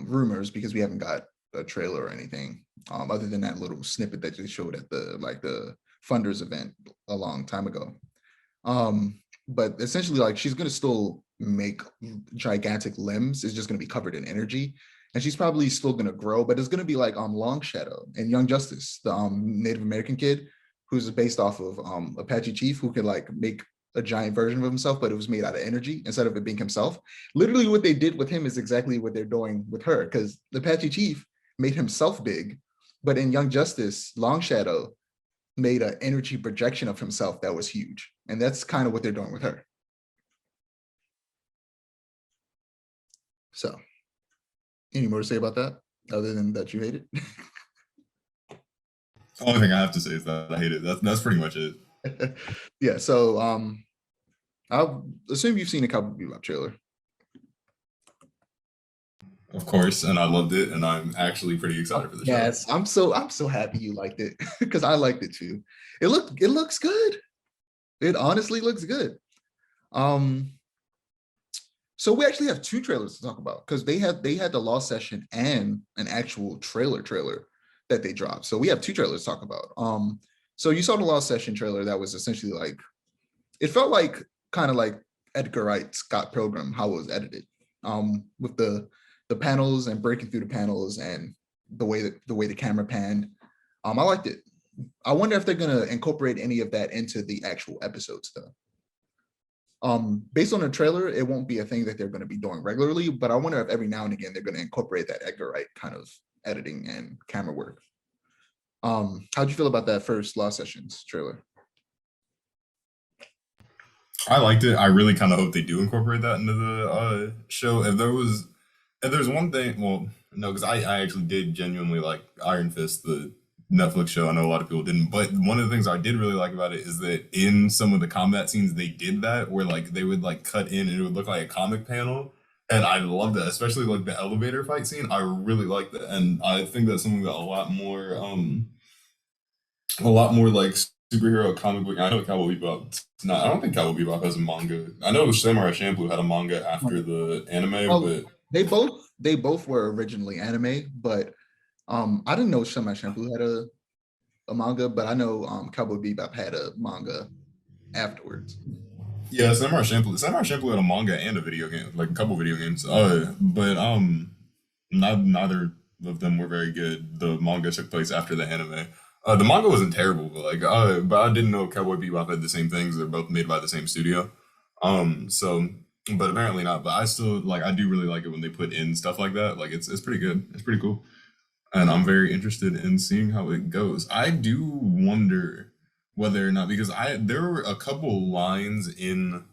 A: rumors because we haven't got a trailer or anything, other than that little snippet that they showed at the funders event a long time ago. But essentially, like, she's gonna still make gigantic limbs. It's just gonna be covered in energy, and she's probably still gonna grow. But it's gonna be like Long Shadow and Young Justice, the Native American kid who's based off of Apache Chief, who could like make a giant version of himself, but it was made out of energy instead of it being himself. Literally, what they did with him is exactly what they're doing with her, because the Apache Chief made himself big, but in Young Justice, Long Shadow made an energy projection of himself that was huge. And that's kind of what they're doing with her. So, any more to say about that other than that you hate
B: The only thing I have to say is that I hate it. That's pretty much it.
A: it? Yeah. So, I'll assume you've seen the Cowboy Bebop trailer.
B: of course, and I loved it, and I'm actually pretty excited for the show.
A: Yes, I'm so happy you liked it because I liked it too. It looks good. It honestly looks good. Um, so we actually have two trailers to talk about because they had the Lost Session and an actual trailer that they dropped. So we have two trailers to talk about. So you saw the Lost Session trailer that was essentially like it felt like kind of like Edgar Wright Scott Pilgrim how it was edited. With the panels and breaking through the panels and the way the camera panned. I liked it. I wonder if they're gonna incorporate any of that into the actual episodes though. Based on the trailer, it won't be a thing that they're going to be doing regularly, but I wonder if every now and again they're going to incorporate that Edgar Wright kind of editing and camera work. How'd you feel about that first Lost Sessions trailer?
B: I liked it. I really kind of hope they do incorporate that into the show. If there's one thing, well, no, because I actually did genuinely like Iron Fist, the Netflix show. I know a lot of people didn't, but one of the things I did really like about it is that in some of the combat scenes they did that where like they would like cut in and it would look like a comic panel, and I love that, especially like the elevator fight scene. I really like that, and I think that's something that a lot more like superhero comic book. I know Cowboy Bebop. Not, I don't think Cowboy Bebop has a manga. I know Samurai Champloo had a manga after the anime,
A: Well,
B: but
A: they both were originally anime, but I didn't know Samurai Champloo had a manga, but I know Cowboy Bebop had a manga afterwards.
B: yeah, Samurai Champloo had a manga and a video game, like a couple video games. But neither of them were very good. The manga took place after the anime. The manga wasn't terrible, but I didn't know Cowboy Bebop had the same things. They're both made by the same studio. So, but apparently not. But I still like. I do really like it when they put in stuff like that. Like it's pretty good. It's pretty cool, and I'm very interested in seeing how it goes. I do wonder whether or not because I there were a couple lines in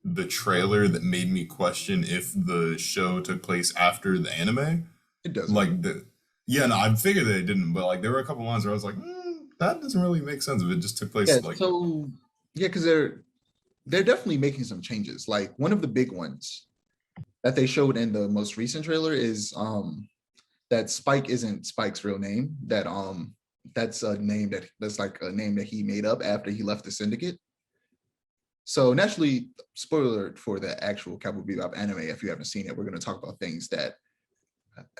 B: the trailer that made me question if the show took place after the anime.
A: It doesn't.
B: Like the yeah, no, I figured that it didn't, but like there were a couple lines where I was like, that doesn't really make sense if it just took
A: Yeah.
B: place like
A: So yeah, because they're definitely making some changes. Like one of the big ones that they showed in the most recent trailer is that Spike isn't Spike's real name. That's a name that's like a name that he made up after he left the syndicate. So naturally, spoiler alert for the actual Cowboy Bebop anime. If you haven't seen it, we're going to talk about things that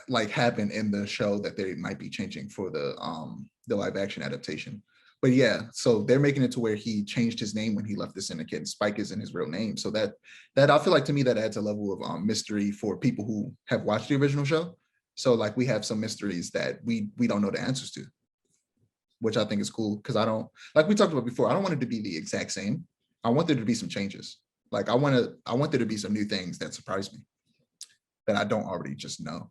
A: like happen in the show that they might be changing for the live action adaptation. But yeah, so they're making it to where he changed his name when he left the syndicate. And Spike isn't his real name, so that I feel like to me that adds a level of mystery for people who have watched the original show. So like we have some mysteries that we don't know the answers to, which I think is cool because I don't like we talked about before. I don't want it to be the exact same. I want there to be some changes. Like I want there to be some new things that surprise me that I don't already just know.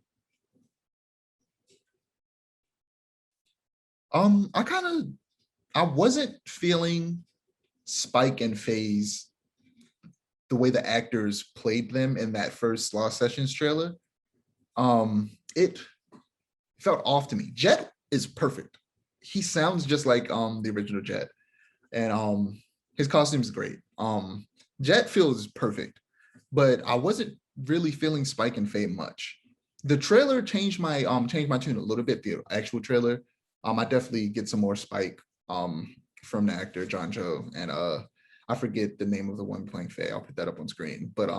A: I kind of I wasn't feeling Spike and Phase the way the actors played them in that first Lost Sessions trailer. It felt off to me. Jet is perfect. He sounds just like the original Jet, and his costume is great. Jet feels perfect, but I wasn't really feeling Spike and Faye much. The trailer changed my tune a little bit. The actual trailer, I definitely get some more Spike from the actor John Cho, and I forget the name of the one playing Faye. I'll put that up on screen, but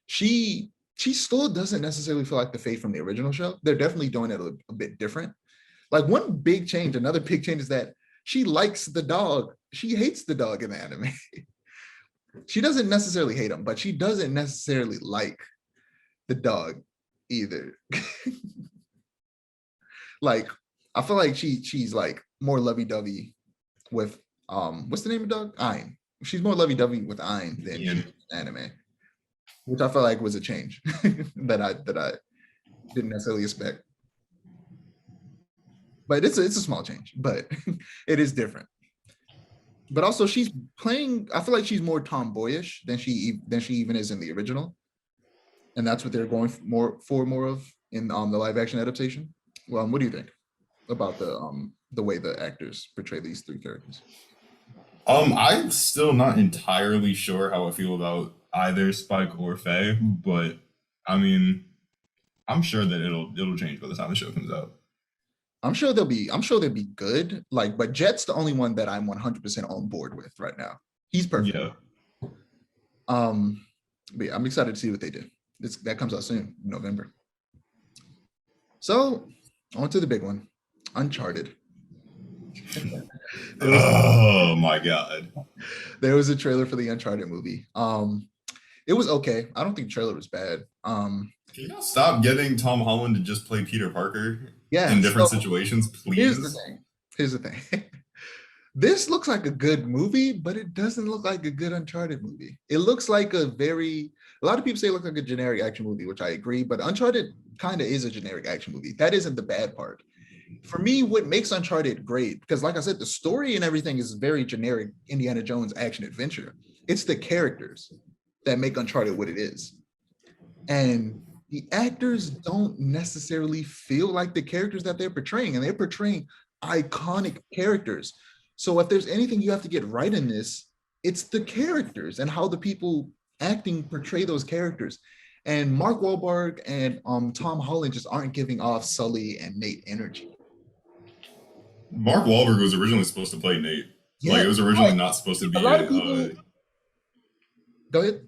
A: she still doesn't necessarily feel like the Faye from the original show. They're definitely doing it a bit different. Like one big change, another big change is that she likes the dog. She hates the dog in the anime. She doesn't necessarily hate him, but she doesn't necessarily like the dog either. Like I feel like she's like more lovey-dovey with what's the name of the dog? Ein. She's more lovey-dovey with Ein than she
B: Ian.
A: is anime, which I felt like was a change that I didn't necessarily expect. But it's a small change, but it is different. But also she's playing, I feel like she's more tomboyish than she even is in the original. And that's what they're going more of in the live action adaptation. Well, what do you think about the way the actors portray these three characters?
B: I'm still not entirely sure how I feel about either Spike or Faye, but I mean, I'm sure that it'll change by the time the show comes out.
A: I'm sure they'll be good. Like, but Jet's the only one that I'm 100% on board with right now. He's perfect.
B: Yeah.
A: But yeah, I'm excited to see what they do. That comes out soon, November. So on to the big one, Uncharted. there was
B: Oh my god.
A: there was a trailer for the Uncharted movie. It was okay. I don't think the trailer was bad.
B: Can y'all stop getting Tom Holland to just play Peter Parker
A: Yeah.
B: in different
A: So
B: situations,
A: here's the
B: please?
A: thing. Here's the thing. This looks like a good movie, but it doesn't look like a good Uncharted movie. It looks like a lot of people say it looks like a generic action movie, which I agree, but Uncharted kind of is a generic action movie. That isn't the bad part. For me, what makes Uncharted great, because like I said, the story and everything is very generic Indiana Jones action adventure. It's the characters that make Uncharted what it is. And the actors don't necessarily feel like the characters that they're portraying, and they're portraying iconic characters. So if there's anything you have to get right in this, it's the characters and how the people acting portray those characters. And Mark Wahlberg and Tom Holland just aren't giving off Sully and Nate energy.
B: Mark Wahlberg was originally supposed to play Nate. Like
A: Yeah,
B: it was originally not supposed to
A: a
B: be
A: lot of
B: a.
A: people. Go ahead.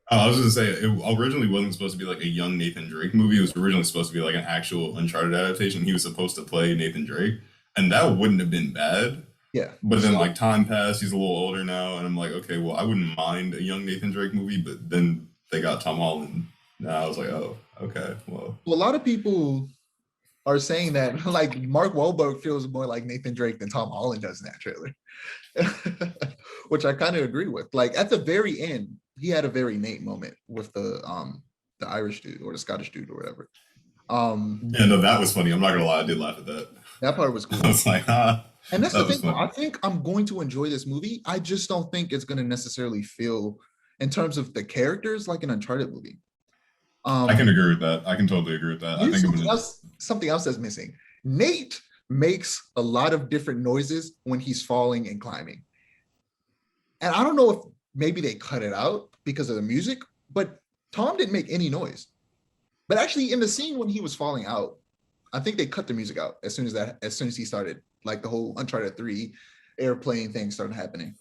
B: I was just gonna say it originally wasn't supposed to be like a young Nathan Drake movie. It was originally supposed to be like an actual Uncharted adaptation. He was supposed to play Nathan Drake, and that wouldn't have been bad.
A: Yeah.
B: But then like time passed, he's a little older now, and I'm like, okay, well, I wouldn't mind a young Nathan Drake movie, but then they got Tom Holland. Now I was like, oh, okay, well,
A: A lot of people are saying that like Mark Wahlberg feels more like Nathan Drake than Tom Holland does in that trailer, which I kind of agree with. Like at the very end, he had a very Nate moment with the Irish dude or the Scottish dude or whatever.
B: yeah, no, that was funny. I'm not gonna lie, I did laugh at that.
A: That part was cool.
B: I was like, ah,
A: And that's the
B: that was
A: thing.
B: funny.
A: I think I'm going to enjoy this movie. I just don't think it's going to necessarily feel, in terms of the characters, like an Uncharted movie.
B: I can agree with that. I can totally agree with that. I
A: Here's
B: think I'm gonna.
A: something else that's missing. Nate makes a lot of different noises when he's falling and climbing. And I don't know if maybe they cut it out because of the music, but Tom didn't make any noise. But actually, in the scene when he was falling out, I think they cut the music out as soon as he started, like the whole Uncharted 3 airplane thing started happening.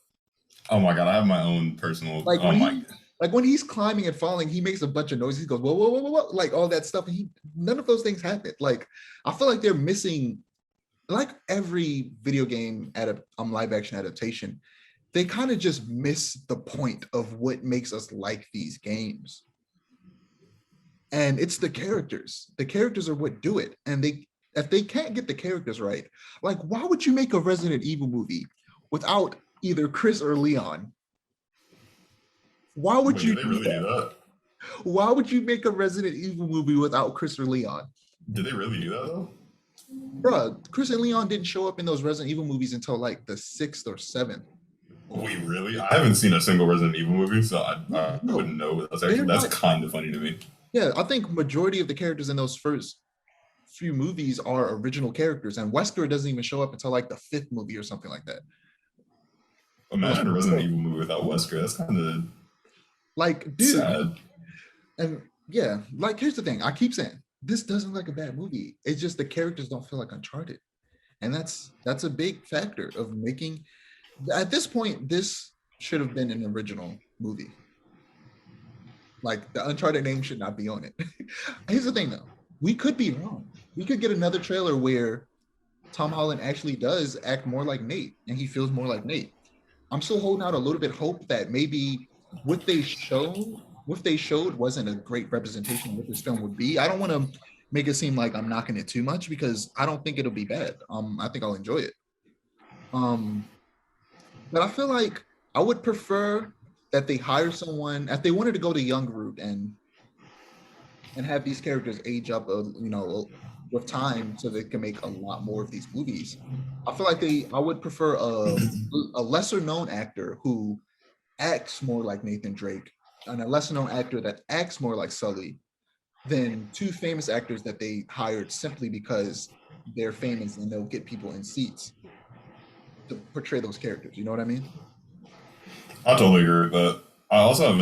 B: Oh my god, I have my own personal.
A: Like
B: Oh my.
A: when he's climbing and falling, he makes a bunch of noises. He goes, whoa, whoa, whoa, whoa, whoa, like all that stuff. And none of those things happen. Like, I feel like they're missing, like every video game live action adaptation, they kind of just miss the point of what makes us like these games. And it's the characters. The characters are what do it. And if they can't get the characters right, like why would you make a Resident Evil movie without either Chris or Leon? Why would
B: Wait,
A: you
B: did they really do that?
A: Why would you make a Resident Evil movie without Chris or Leon?
B: Did they really do that though?
A: Bruh, Chris and Leon didn't show up in those Resident Evil movies until like the 6th or 7th.
B: Wait, really? I haven't seen a single Resident Evil movie, so I
A: No,
B: wouldn't know.
A: they're
B: That's
A: not.
B: kind of funny to me.
A: Yeah, I think majority of the characters in those first few movies are original characters, and Wesker doesn't even show up until like the 5th movie or something like that.
B: Imagine a Resident Evil movie without Wesker. That's kind of
A: Like, dude,
B: sad.
A: and yeah, like here's the thing. I keep saying this doesn't look like a bad movie. It's just the characters don't feel like Uncharted. And that's a big factor of making, at this point, this should have been an original movie. Like the Uncharted name should not be on it. Here's the thing though, we could be wrong. We could get another trailer where Tom Holland actually does act more like Nate and he feels more like Nate. I'm still holding out a little bit hope that maybe what they showed wasn't a great representation of what this film would be. I don't want to make it seem like I'm knocking it too much because I don't think it'll be bad. I think I'll enjoy it. But I feel like I would prefer that they hire someone if they wanted to go the young route and have these characters age up, with time so they can make a lot more of these movies. I feel like I would prefer a lesser known actor who acts more like Nathan Drake and a lesser known actor that acts more like Sully than two famous actors that they hired simply because they're famous and they'll get people in seats to portray those characters. You know what I mean?
B: I totally agree with that. I also have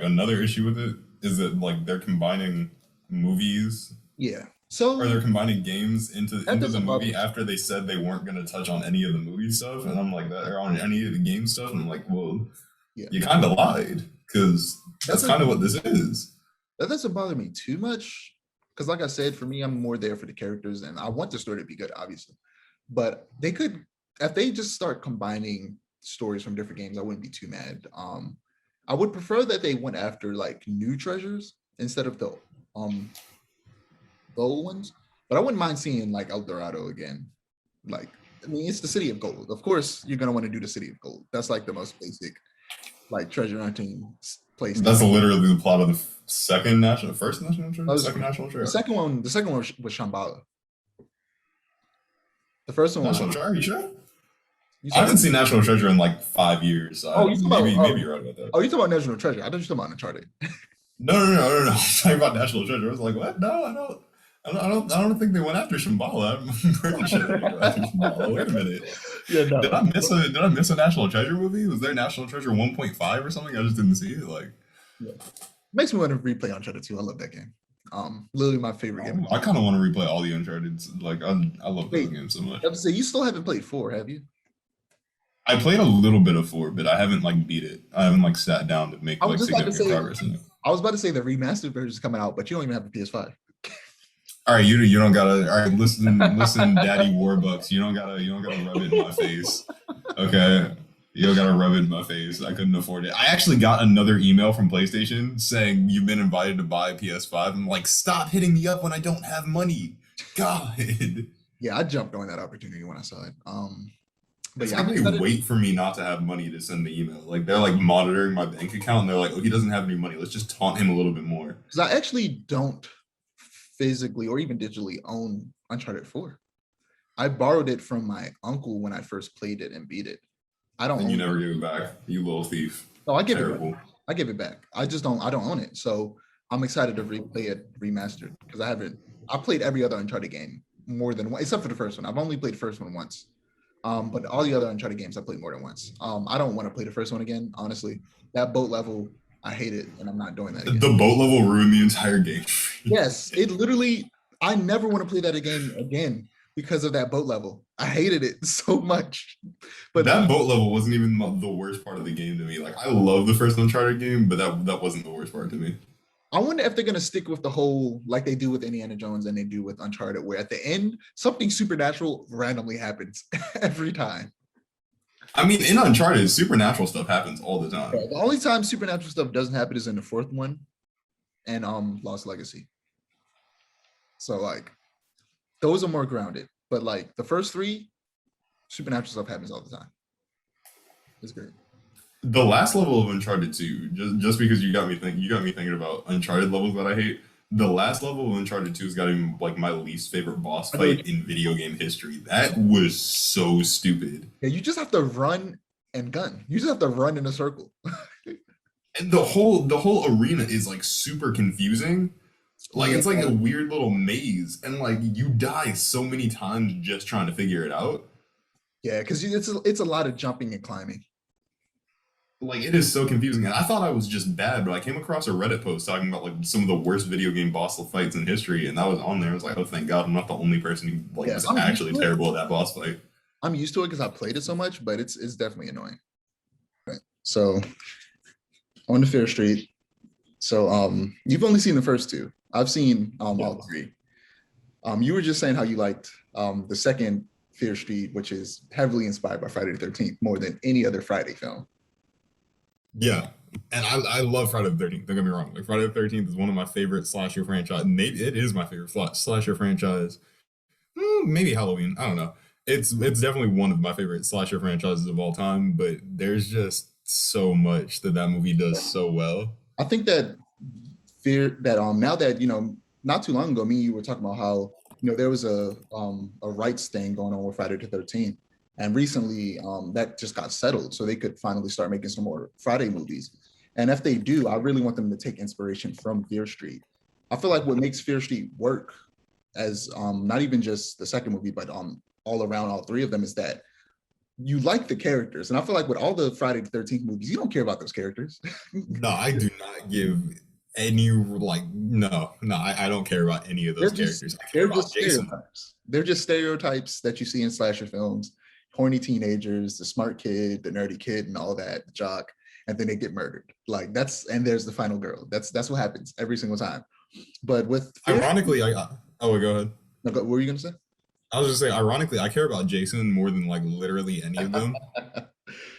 B: another issue with it is that like they're combining movies,
A: Yeah.
B: or they're
A: So
B: combining games
A: that
B: into the
A: doesn't bother
B: movie
A: me.
B: after they said they weren't going to touch on any of the movie stuff, and I'm like that, or on any of the game stuff, and I'm like, well,
A: Yeah.
B: you kind of lied because
A: That
B: that's kind of
A: doesn't
B: what this is.
A: that doesn't bother me too much. Because like I said, for me, I'm more there for the characters and I want the story to be good, obviously. But they could, if they just start combining stories from different games, I wouldn't be too mad. I would prefer that they went after like new treasures instead of um the old ones. But I wouldn't mind seeing like El Dorado again. Like, I mean, it's the city of gold. Of course, you're gonna want to do the city of gold. That's like the most basic like treasure hunting place to
B: That's
A: do.
B: literally the plot of the first national treasure, second national
A: The
B: treasure,
A: second one was Shambhala. The first one was
B: national treasure. Are you sure?
A: you
B: I
A: said
B: haven't
A: what?
B: seen National Treasure in like 5 years. So
A: Oh, you talking about
B: maybe you're right about that.
A: oh, you talking about National Treasure? I thought you talking about Uncharted.
B: No. I'm talking about National Treasure. I was like, what? No, I don't. I don't think they went after Shambhala. I'm pretty sure they went after Shambhala. Wait a minute.
A: Yeah, no.
B: Did I miss a National Treasure movie? Was there National Treasure 1.5 or something? I just didn't see it. Like,
A: Yeah. Makes me want to replay Uncharted 2. I love that game. Literally my favorite game.
B: I kind of want to replay all the Uncharted. Like, I love those
A: Wait,
B: games so much.
A: I have to say you still haven't played 4, have you?
B: I played a little bit of 4, but I haven't like beat it. I haven't like sat down to make
A: I was
B: like
A: just about to
B: significant
A: say
B: progress in it.
A: I was about to say the remastered version is coming out, but you don't even have a PS5.
B: All right, you don't gotta. All right, listen, Daddy Warbucks. You don't gotta rub it in my face. Okay, you don't gotta rub it in my face. I couldn't afford it. I actually got another email from PlayStation saying you've been invited to buy a PS5. I'm like, stop hitting me up when I don't have money. God.
A: Yeah, I jumped on that opportunity when I saw it. But
B: It's
A: yeah,
B: like
A: I'm
B: they
A: excited
B: wait for me not to have money to send the email. Like they're like monitoring my bank account and they're like, oh, he doesn't have any money. Let's just taunt him a little bit more.
A: because I actually don't physically or even digitally own Uncharted 4. I borrowed it from my uncle when I first played it and beat it. I don't
B: And you
A: own
B: never
A: it.
B: give it back. You little thief.
A: No, I give it back.
B: Terrible.
A: I give it back. I don't own it. So I'm excited to replay it remastered because I played every other Uncharted game more than one, except for the first one. I've only played the first one once. But all the other Uncharted games I played more than once. I don't want to play the first one again, honestly. That boat level, I hate it, and I'm not doing that again.
B: The boat level ruined the entire game.
A: Yes, it literally, I never want to play that again because of that boat level. I hated it so much. But
B: That boat level wasn't even the worst part of the game to me. Like I love the first Uncharted game, but that wasn't the worst part to me.
A: I wonder if they're gonna stick with the whole like they do with Indiana Jones and they do with Uncharted, where at the end something supernatural randomly happens every time.
B: I mean, in Uncharted, supernatural stuff happens all the time.
A: Yeah, the only time supernatural stuff doesn't happen is in the fourth one and Lost Legacy. So like those are more grounded, but like the first three, supernatural stuff happens all the time. It's great.
B: The last level of Uncharted 2, just because you got me thinking about Uncharted levels that I hate. The last level of Uncharted 2 has got to be like my least favorite boss fight in video game history. That was so stupid.
A: Yeah, you just have to run and gun. You just have to run in a circle.
B: And the whole arena is like super confusing. Like it's like a weird little maze, and like you die so many times just trying to figure it out.
A: Yeah, because it's a lot of jumping and climbing.
B: Like it is so confusing, and I thought I was just bad, but I came across a Reddit post talking about like some of the worst video game boss fights in history, and that was on there. I was like, oh, thank God, I'm not the only person who like was actually terrible at that boss fight.
A: I'm used to it because I played it so much, but it's definitely annoying. Right. So on to Fair Street. So you've only seen the first two. I've seen all three. You were just saying how you liked the second Fear Street, which is heavily inspired by Friday the 13th more than any other Friday film.
B: Yeah, and I love Friday the 13th. Don't get me wrong. Like Friday the 13th is one of my favorite slasher franchise. Maybe it is my favorite slasher franchise. Maybe Halloween. I don't know. It's definitely one of my favorite slasher franchises of all time. But there's just so much that movie does so well.
A: I think that now that not too long ago, me and you were talking about how there was a rights thing going on with Friday the 13th. And recently, that just got settled, so they could finally start making some more Friday movies. And if they do, I really want them to take inspiration from Fear Street. I feel like what makes Fear Street work as not even just the second movie, but all around all three of them is that you like the characters. And I feel like with all the Friday the 13th movies, you don't care about those characters.
B: No, I do not give any like no, I don't care about any of
A: They're
B: those
A: just
B: characters. I care
A: they're
B: about
A: just
B: Jason.
A: stereotypes. They're just stereotypes that you see in slasher films. Horny teenagers, the smart kid, the nerdy kid, and all that, the jock, and then they get murdered. Like that's and there's the final girl. That's what happens every single time. But with Fear,
B: Ironically, oh go ahead.
A: no, what were you gonna say?
B: I was just saying, ironically, I care about Jason more than like literally any of them.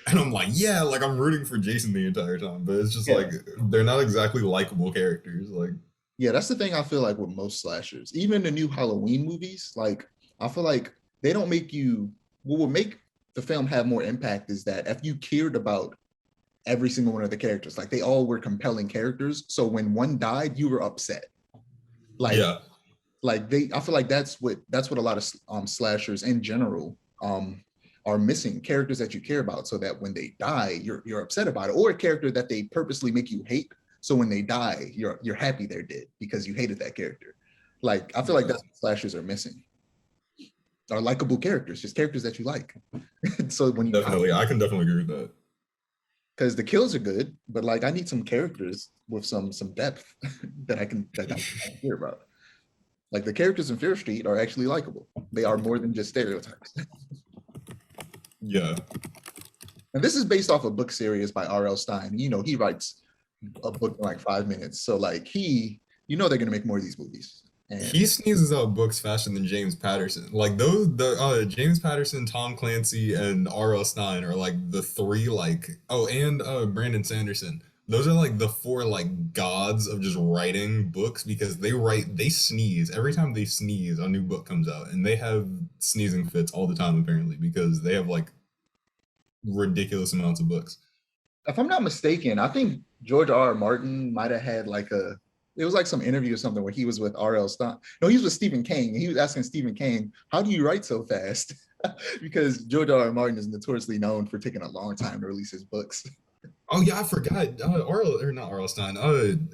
B: And I'm like, yeah, like I'm rooting for Jason the entire time, but it's just
A: Yeah,
B: like they're not exactly likable characters. Like,
A: yeah, that's the thing I feel like with most slashers, even the new Halloween movies. Like I feel like they don't make you. What will make the film have more impact is that if you cared about every single one of the characters. Like they all were compelling characters. So when one died, you were upset. Like
B: yeah,
A: I feel like that's what a lot of slashers in general are missing, characters that you care about, so that when they die, you're upset about it, or a character that they purposely make you hate. So when they die, you're happy they're dead because you hated that character. Like I feel like
B: yeah,
A: that's what slashers are missing. Are likable characters, just characters that you like. So when you die,
B: definitely. I can definitely agree with that.
A: because the kills are good, but like I need some characters with some depth that I can hear about. Like the characters in Fear Street are actually likable. They are more than just stereotypes.
B: Yeah,
A: And this is based off a book series by R.L. Stine. You know, he writes a book in like 5 minutes. So like they're gonna make more of these movies.
B: he
A: And
B: sneezes out books faster than James Patterson. Like those, the James Patterson, Tom Clancy, and R.L. Stein are like the three. Like and Brandon Sanderson. Those are like the four like gods of just writing books because they sneeze every time they sneeze. A new book comes out, and they have sneezing fits all the time apparently because they have like ridiculous amounts of books.
A: if I'm not mistaken, I think George R.R. Martin might have had like it was like some interview or something where he was with R.L. Stein. No, he was with Stephen King. And he was asking Stephen King, how do you write so fast? Because George R.R. Martin is notoriously known for taking a long time to release his books.
B: Oh yeah, I forgot. Arl or not Arl Stein.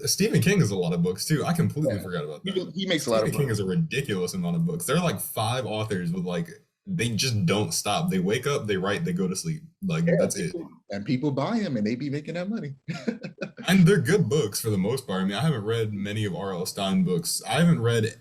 B: Stephen King has a lot of books too. I completely
A: Yeah.
B: forgot about that.
A: He makes a lot
B: Stephen
A: of
B: King
A: money.
B: has a ridiculous amount of books. There are like five authors with like they just don't stop. They wake up, they write, they go to sleep. Like
A: Yeah,
B: that's it.
A: people buy them and they be making that money.
B: And they're good books for the most part. I mean, I haven't read many of R.L. Stein books. I haven't read.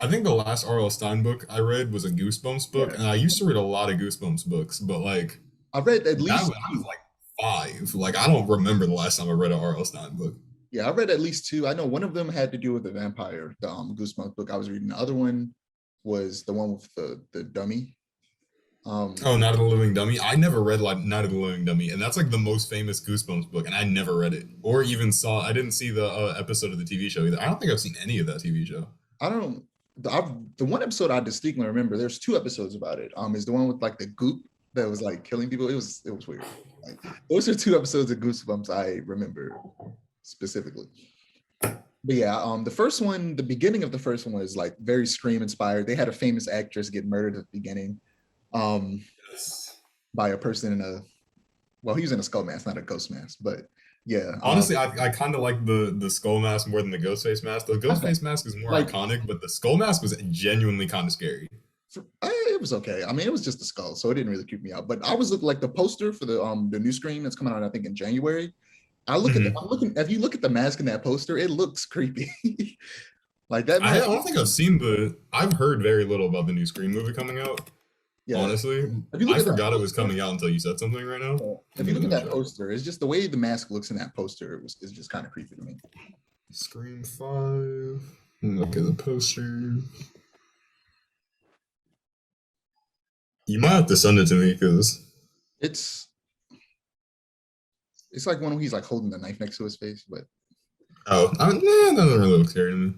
B: I think the last R.L. Stein book I read was a Goosebumps book,
A: Yeah.
B: and I used to read a lot of Goosebumps books, but like
A: I read at
B: that
A: least
B: was, I was like five. Like I don't remember the last time I read an R.L. Stein book.
A: yeah, I read at least two. I know one of them had to do with the vampire, the Goosebumps book I was reading. The other one was the one with the dummy.
B: Oh, Night of the Living Dummy. I never read like Night of the Living Dummy, and that's like the most famous Goosebumps book, and I never read it or even saw. I didn't see the episode of the TV show either. I don't think I've seen any of that TV show.
A: I don't. The one episode I distinctly remember. There's two episodes about it. Is the one with like the goop that was like killing people. It was weird. Like those are two episodes of Goosebumps I remember specifically. But yeah, the first one, the beginning of the first one was like very Scream inspired. They had a famous actress get murdered at the beginning, um,
B: Yes.
A: by a person in a well, he was in a skull mask, not a ghost mask, but yeah,
B: Honestly, I kind of like the skull mask more than the ghost face mask. The ghost
A: okay,
B: face mask is more
A: like
B: iconic, but the skull mask was genuinely kind of scary.
A: it was okay. I mean, it was just a skull, so it didn't really creep me out. But I was looking like the poster for the new Scream that's coming out, I think in January.
B: Hmm.
A: I'm looking. If you look at the mask in that poster, it looks creepy. Like that
B: I
A: mask.
B: don't think I've seen the. I've heard very little about the new Scream movie coming out.
A: Yeah.
B: Honestly,
A: If you look
B: I
A: at that
B: forgot it was
A: poster,
B: coming out until you said something right now.
A: if
B: Let
A: you
B: me
A: look at
B: let me
A: that
B: check.
A: poster, it's just the way the mask looks in that poster is just kind of creepy to me.
B: Scream 5. Look at the poster. You might have to send it to me because.
A: It's it's like when he's like holding the knife next to his face, but
B: That doesn't really look scary to me.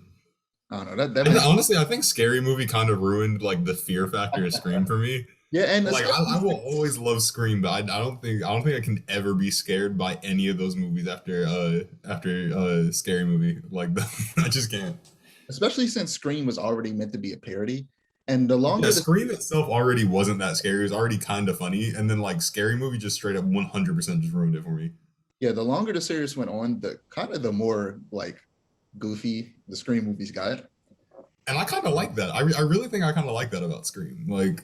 A: I don't know that mask.
B: Honestly, I think Scary Movie kind of ruined like the fear factor of Scream for me.
A: Yeah, and
B: Like I
A: especially
B: will always love Scream, but I don't think I can ever be scared by any of those movies after Scary Movie. Like I just can't.
A: especially since Scream was already meant to be a parody, and the
B: Yeah,
A: longer the
B: Scream itself already wasn't that scary. It was already kind of funny, and then like Scary Movie just straight up 100% just ruined it for me.
A: yeah the longer the series went on, the kind of the more like goofy the Scream movies got.
B: And I kind of like that. I really think I kind of like that about Scream. Like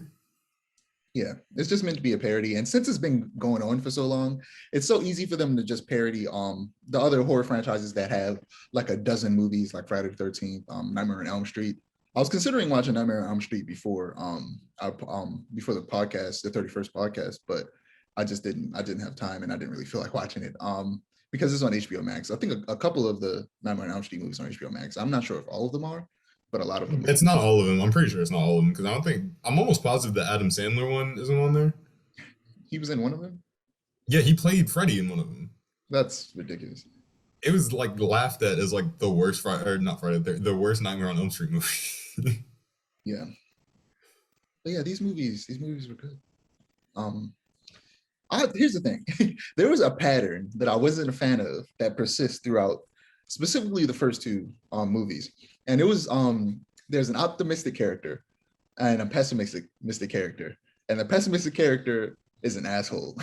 A: Yeah, it's just meant to be a parody. And since it's been going on for so long, it's so easy for them to just parody the other horror franchises that have like a dozen movies like Friday the 13th, Nightmare on Elm Street. I was considering watching Nightmare on Elm Street before the podcast, the 31st podcast, but I didn't have time and I didn't really feel like watching it. Because it's on HBO Max. I think a couple of the Nightmare on Elm Street movies are on HBO Max. I'm not sure if all of them are, but a lot of them are.
B: It's not all of them. I'm pretty sure it's not all of them because I don't think I'm almost positive the Adam Sandler one isn't on there.
A: He was in one of them.
B: Yeah, he played Freddy in one of them.
A: That's ridiculous.
B: It was like laughed at as like the worst Friday or not Friday, the worst Nightmare on Elm Street movie.
A: Yeah. But yeah, these movies were good. Um, here's the thing. There was a pattern that I wasn't a fan of that persists throughout, specifically the first two movies. And it was there's an optimistic character and a pessimistic character. And the pessimistic character is an asshole.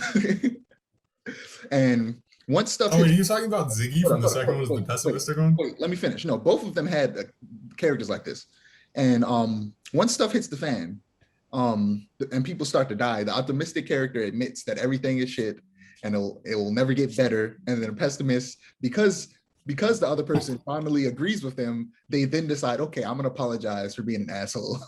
A: And once stuff
B: Oh, wait,
A: hits,
B: are you talking about Ziggy from the second one? Was the pessimistic one?
A: wait, let me finish. No, both of them had characters like this. And once stuff hits the fan, and people start to die, the optimistic character admits that everything is shit and it will never get better. And then a pessimist, because the other person finally agrees with them, they then decide, okay, I'm gonna apologize for being an asshole.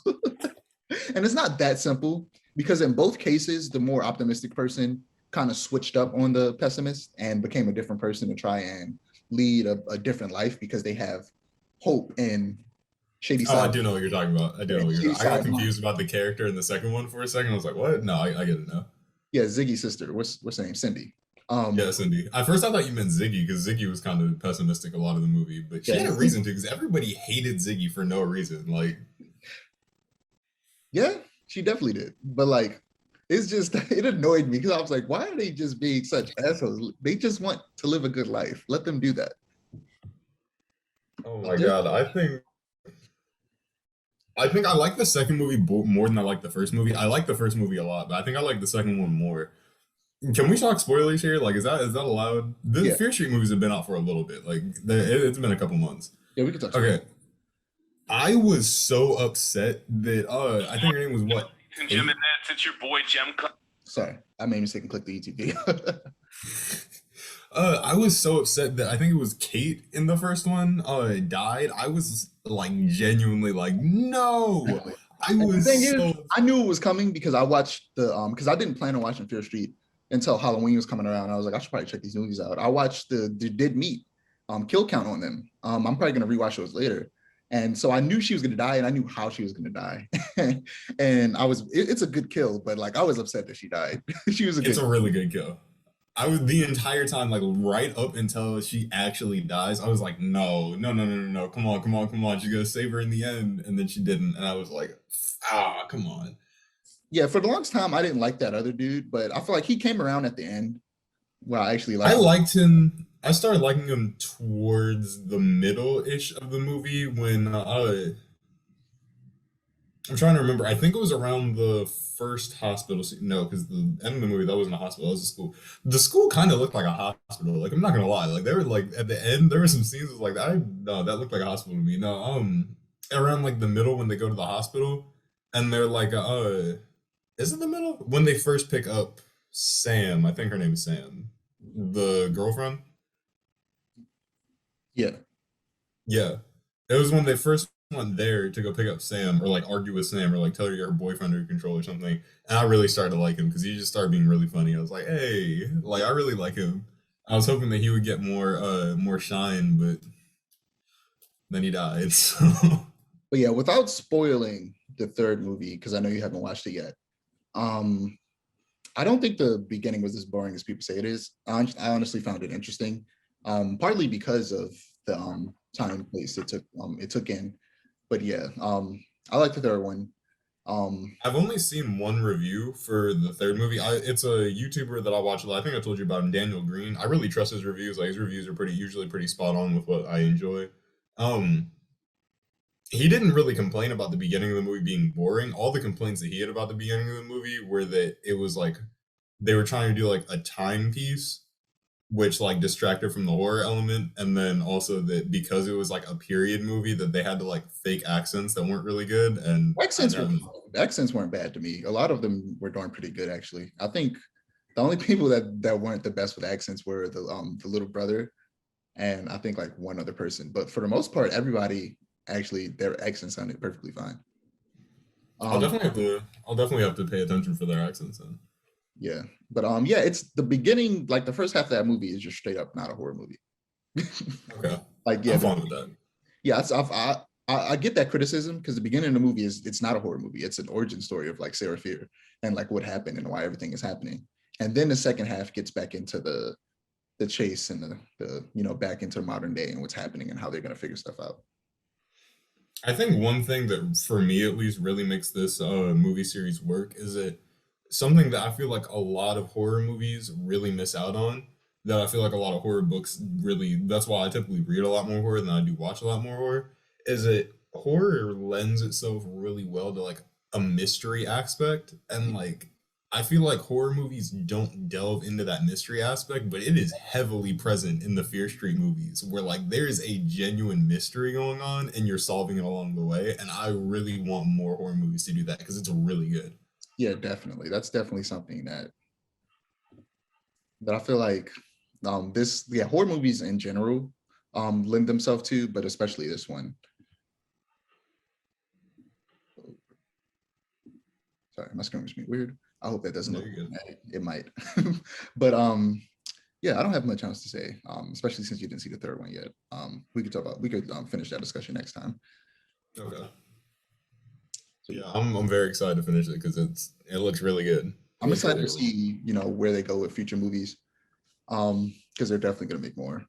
A: And it's not that simple because in both cases, the more optimistic person kind of switched up on the pessimist and became a different person to try and lead a different life because they have hope in shady
B: Oh, I
A: side.
B: do know what you're talking about. I do know what
A: Shady
B: you're. I got
A: side.
B: confused about the character in the second one for a second. I was like, what? No, I get it now.
A: Yeah, Ziggy's sister. What's her name? Cindy.
B: Yeah, Cindy. At first, I thought you meant Ziggy because Ziggy was kind of pessimistic a lot of the movie, but she
A: Yeah,
B: had a reason to because everybody hated Ziggy for no reason. Like,
A: yeah, she definitely did. But like, it's just it annoyed me because I was like, why are they just being such assholes? They just want to live a good life. Let them do that.
B: oh my god, I think I like the second movie more than I like the first movie. I like the first movie a lot, but I think I like the second one more. Can we talk spoilers here? Like, is that allowed? The
A: Yeah,
B: Fear Street movies have been out for a little bit. Like, it's been a couple months.
A: yeah, we can touch on it.
B: Okay, I was so upset that I think her name was what?
C: Ladies and
B: Kate?
C: gentlemen, it's your boy Jem.
A: Sorry, I made a mistake and click the YouTube video.
B: I was so upset that I think it was Kate in the first one died. I was like genuinely like, no. I
A: And the
B: was
A: thing is,
B: so
A: I knew it was coming because I watched the because I didn't plan on watching Fear Street until Halloween was coming around. I was like, I should probably check these movies out. I watched the Did Meet kill count on them. I'm probably gonna rewatch those later. And so I knew she was gonna die, and I knew how she was gonna die. And it's a good kill, but like I was upset that she died. She was a
B: it's
A: good.
B: a really good kill. I was the entire time, like right up until she actually dies, I was like, no, no, no, no, no, no, come on, come on, come on. She's gonna save her in the end. And then she didn't. And I was like, come on.
A: Yeah, for the longest time, I didn't like that other dude, but I feel like he came around at the end where I actually
B: I
A: liked him.
B: liked him. I started liking him towards the middle-ish of the movie when I'm trying to remember. I think it was around the first hospital scene. No, because the end of the movie that wasn't a hospital. That was a school. The school kind of looked like a hospital. Like I'm not gonna lie. Like they were like at the end there were some scenes that was like I no that looked like a hospital to me. No, around like the middle when they go to the hospital and they're like is it the middle when they first pick up Sam? I think her name is Sam, the girlfriend.
A: Yeah,
B: Yeah. It was when they first went there to go pick up Sam or like argue with Sam or like tell her you're her boyfriend or control or something. And I really started to like him because he just started being really funny. I was like, hey, like I really like him. I was hoping that he would get more shine, but then he died. So
A: but yeah, without spoiling the third movie because I know you haven't watched it yet. Um, I don't think the beginning was as boring as people say it is. I honestly found it interesting, partly because of the time and place it took in. But yeah, I like the third one. Um,
B: I've only seen one review for the third movie. It's a YouTuber that I watch a lot. I think I told you about him, Daniel Green. I really trust his reviews. Like his reviews are usually pretty spot on with what I enjoy. Um, he didn't really complain about the beginning of the movie being boring. All the complaints that he had about the beginning of the movie were that it was like they were trying to do like a timepiece which like distracted from the horror element, and then also that because it was like a period movie that they had to like fake accents that weren't really good, and I
A: Accents were
B: haven't.
A: accents weren't bad to me. A lot of them were doing pretty good actually. I think the only people that weren't the best with accents were the little brother and I think like one other person. But for the most part, everybody actually their accents sounded perfectly fine.
B: I'll
A: Um,
B: definitely have to. I'll definitely have to pay attention for their accents then.
A: yeah, but yeah, it's the beginning. Like the first half of that movie is just straight up not a horror movie.
B: Okay,
A: Like yeah,
B: I'm fine with that.
A: yeah, I get that criticism because the beginning of the movie is it's not a horror movie. It's an origin story of like Sarah Fear and like what happened and why everything is happening. And then the second half gets back into the chase and the back into modern day and what's happening and how they're gonna figure stuff out.
B: I think one thing that, for me at least, really makes this movie series work is that something that I feel like a lot of horror movies really miss out on. That I feel like a lot of horror books really. That's why I typically read a lot more horror than I do watch a lot more horror. Is that horror lends itself really well to like a mystery aspect, and like I feel like horror movies don't delve into that mystery aspect, but it is heavily present in the Fear Street movies, where like there is a genuine mystery going on, and you're solving it along the way. And I really want more horror movies to do that because it's really good.
A: Yeah, definitely. That's definitely something that I feel like this yeah horror movies in general lend themselves to, but especially this one. Sorry, my screen was being weird. I hope that doesn't
B: No,
A: look
B: you're good.
A: dramatic. It might. But yeah, I don't have much else to say, especially since you didn't see the third one yet. We could finish that discussion next time.
B: Okay.
A: So
B: Yeah, I'm very excited to finish it because it looks really good. It
A: I'm
B: looks
A: excited
B: really
A: to
B: really good.
A: see, where they go with future movies. Because they're definitely gonna make more.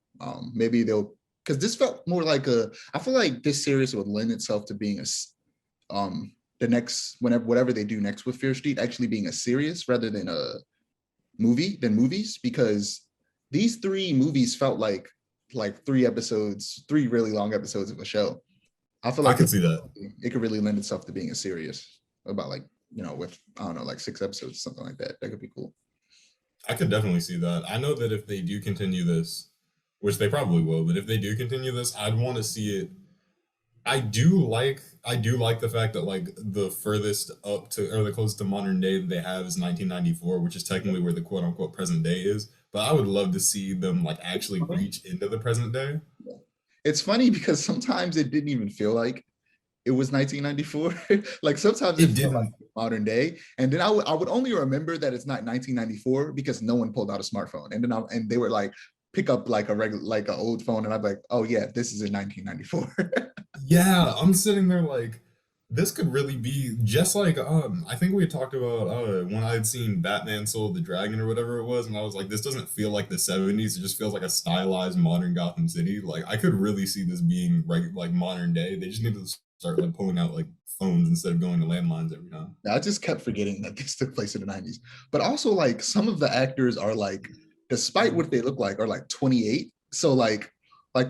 A: Maybe they'll because this felt more like I feel like this series would lend itself to being the next whatever they do next with Fear Street actually being a series rather than a movies because these three movies felt like three really long episodes of a show. I feel
B: I
A: like
B: can see that.
A: it could really lend itself to being a series about like with I don't know like 6 episodes something like that. That could be cool.
B: I could definitely see that. I know that if they do continue this, which they probably will, but if they do continue this, I'd want to see it. I do like the fact that like the furthest up to or the closest to modern day that they have is 1994, which is technically where the quote unquote present day is. But I would love to see them like actually reach into the present day.
A: It's funny because sometimes it didn't even feel like it was 1994. Like sometimes it
B: It
A: felt like
B: didn't.
A: modern day, and then I would only remember that it's not 1994 because no one pulled out a smartphone, and then and they were like pick up like a regular like an old phone, and I'm like, oh yeah, this is in 1994.
B: Yeah, I'm sitting there like this could really be just like I think we had talked about when I had seen Batman Soul of the Dragon or whatever it was, and I was like, this doesn't feel like the 70s, it just feels like a stylized modern Gotham City. Like I could really see this being like modern day. They just need to start like pulling out like phones instead of going to landlines every time.
A: I just kept forgetting that this took place in the 90s, but also like some of the actors are like, despite what they look like, are like 28. So like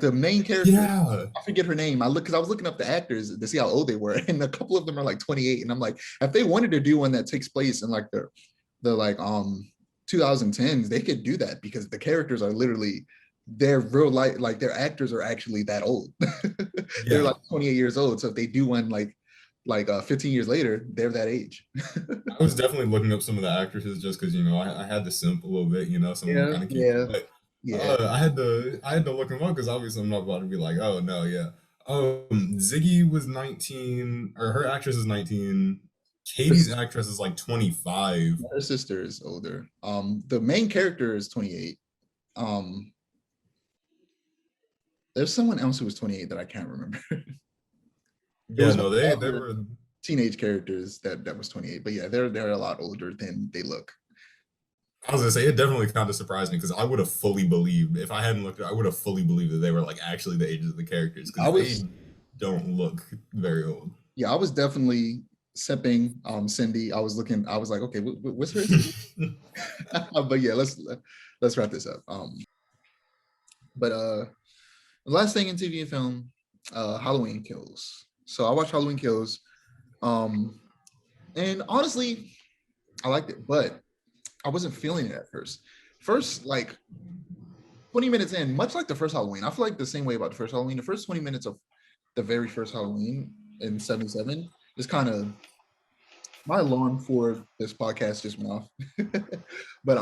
A: the main character,
B: Yeah.
A: I forget her name. I was looking up the actors to see how old they were, and a couple of them are like 28. And I'm like, if they wanted to do one that takes place in like the like 2010s, they could do that because the characters are literally they're real life, like their actors are actually that old. They're
B: Yeah.
A: like 28 years old. So if they do one like 15 years later, they're that age.
B: I was definitely looking up some of the actresses just because I had to simp a little bit. Some of them
A: Yeah,
B: kind of cute,
A: yeah,
B: but
A: yeah.
B: I had to look them up because obviously I'm not about to be like, oh no, yeah. Ziggy was 19, or her actress is 19. Katie's actress is like 25.
A: Her sister is older. The main character is 28. Um, there's someone else who was 28 that I can't remember. It
B: Yeah,
A: was one
B: no,
A: of the
B: they
A: other
B: were.
A: teenage characters that was 28. But yeah, they're a lot older than they look.
B: I was gonna say it definitely kind of surprised me because I would have fully believed if I hadn't looked. I would have fully believed that they were like actually the ages of the characters
A: I
B: because they
A: was
B: don't look very old.
A: yeah, I was definitely sipping Cindy. I was like, okay, what's her name? But yeah, let's wrap this up. But the last thing in TV and film, Halloween Kills. So I watched Halloween Kills. Um, and honestly, I liked it, but I wasn't feeling it at first. First, like 20 minutes in, much like the first Halloween, I feel like the same way about the first Halloween. The first 20 minutes of the very first Halloween in 77 is kind of my alarm for this podcast just went off. But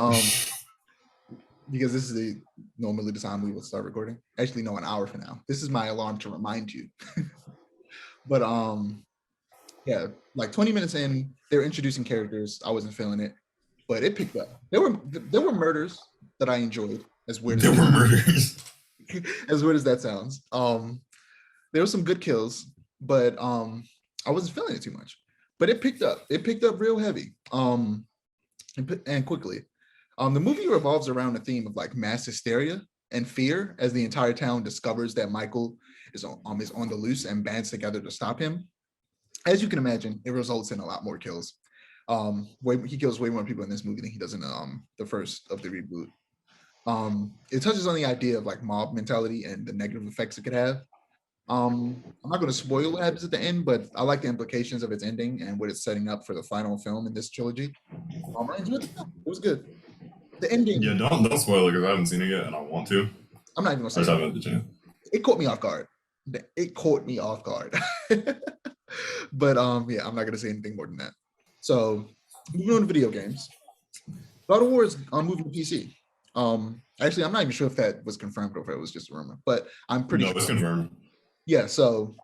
A: because this is normally the time we would start recording. Actually, no, an hour from now. This is my alarm to remind you. But yeah, like 20 minutes in, they're introducing characters. I wasn't feeling it, but it picked up. There were murders that I enjoyed. As weird as
B: There were murders.
A: as weird as that sounds. There were some good kills, but I wasn't feeling it too much. But it picked up. It picked up real heavy. And quickly. The movie revolves around a theme of like mass hysteria and fear as the entire town discovers that Michael is on the loose and bands together to stop him. As you can imagine, it results in a lot more kills. He kills way more people in this movie than he does in the first of the reboot. It touches on the idea of like mob mentality and the negative effects it could have. I'm not going to spoil what happens at the end, but I like the implications of its ending and what it's setting up for the final film in this trilogy. I enjoyed it. It was good. The ending.
B: Yeah, don't spoil it because I haven't seen it yet and I want to.
A: I'm not even going to say
B: I just haven't had the chance.
A: It caught me off guard. It caught me off guard. But yeah, I'm not going to say anything more than that. So moving on to video games. God of War is moving to PC. Actually, I'm not even sure if that was confirmed or if it was just a rumor, but I'm pretty sure.
B: No, it's confirmed.
A: Yeah, so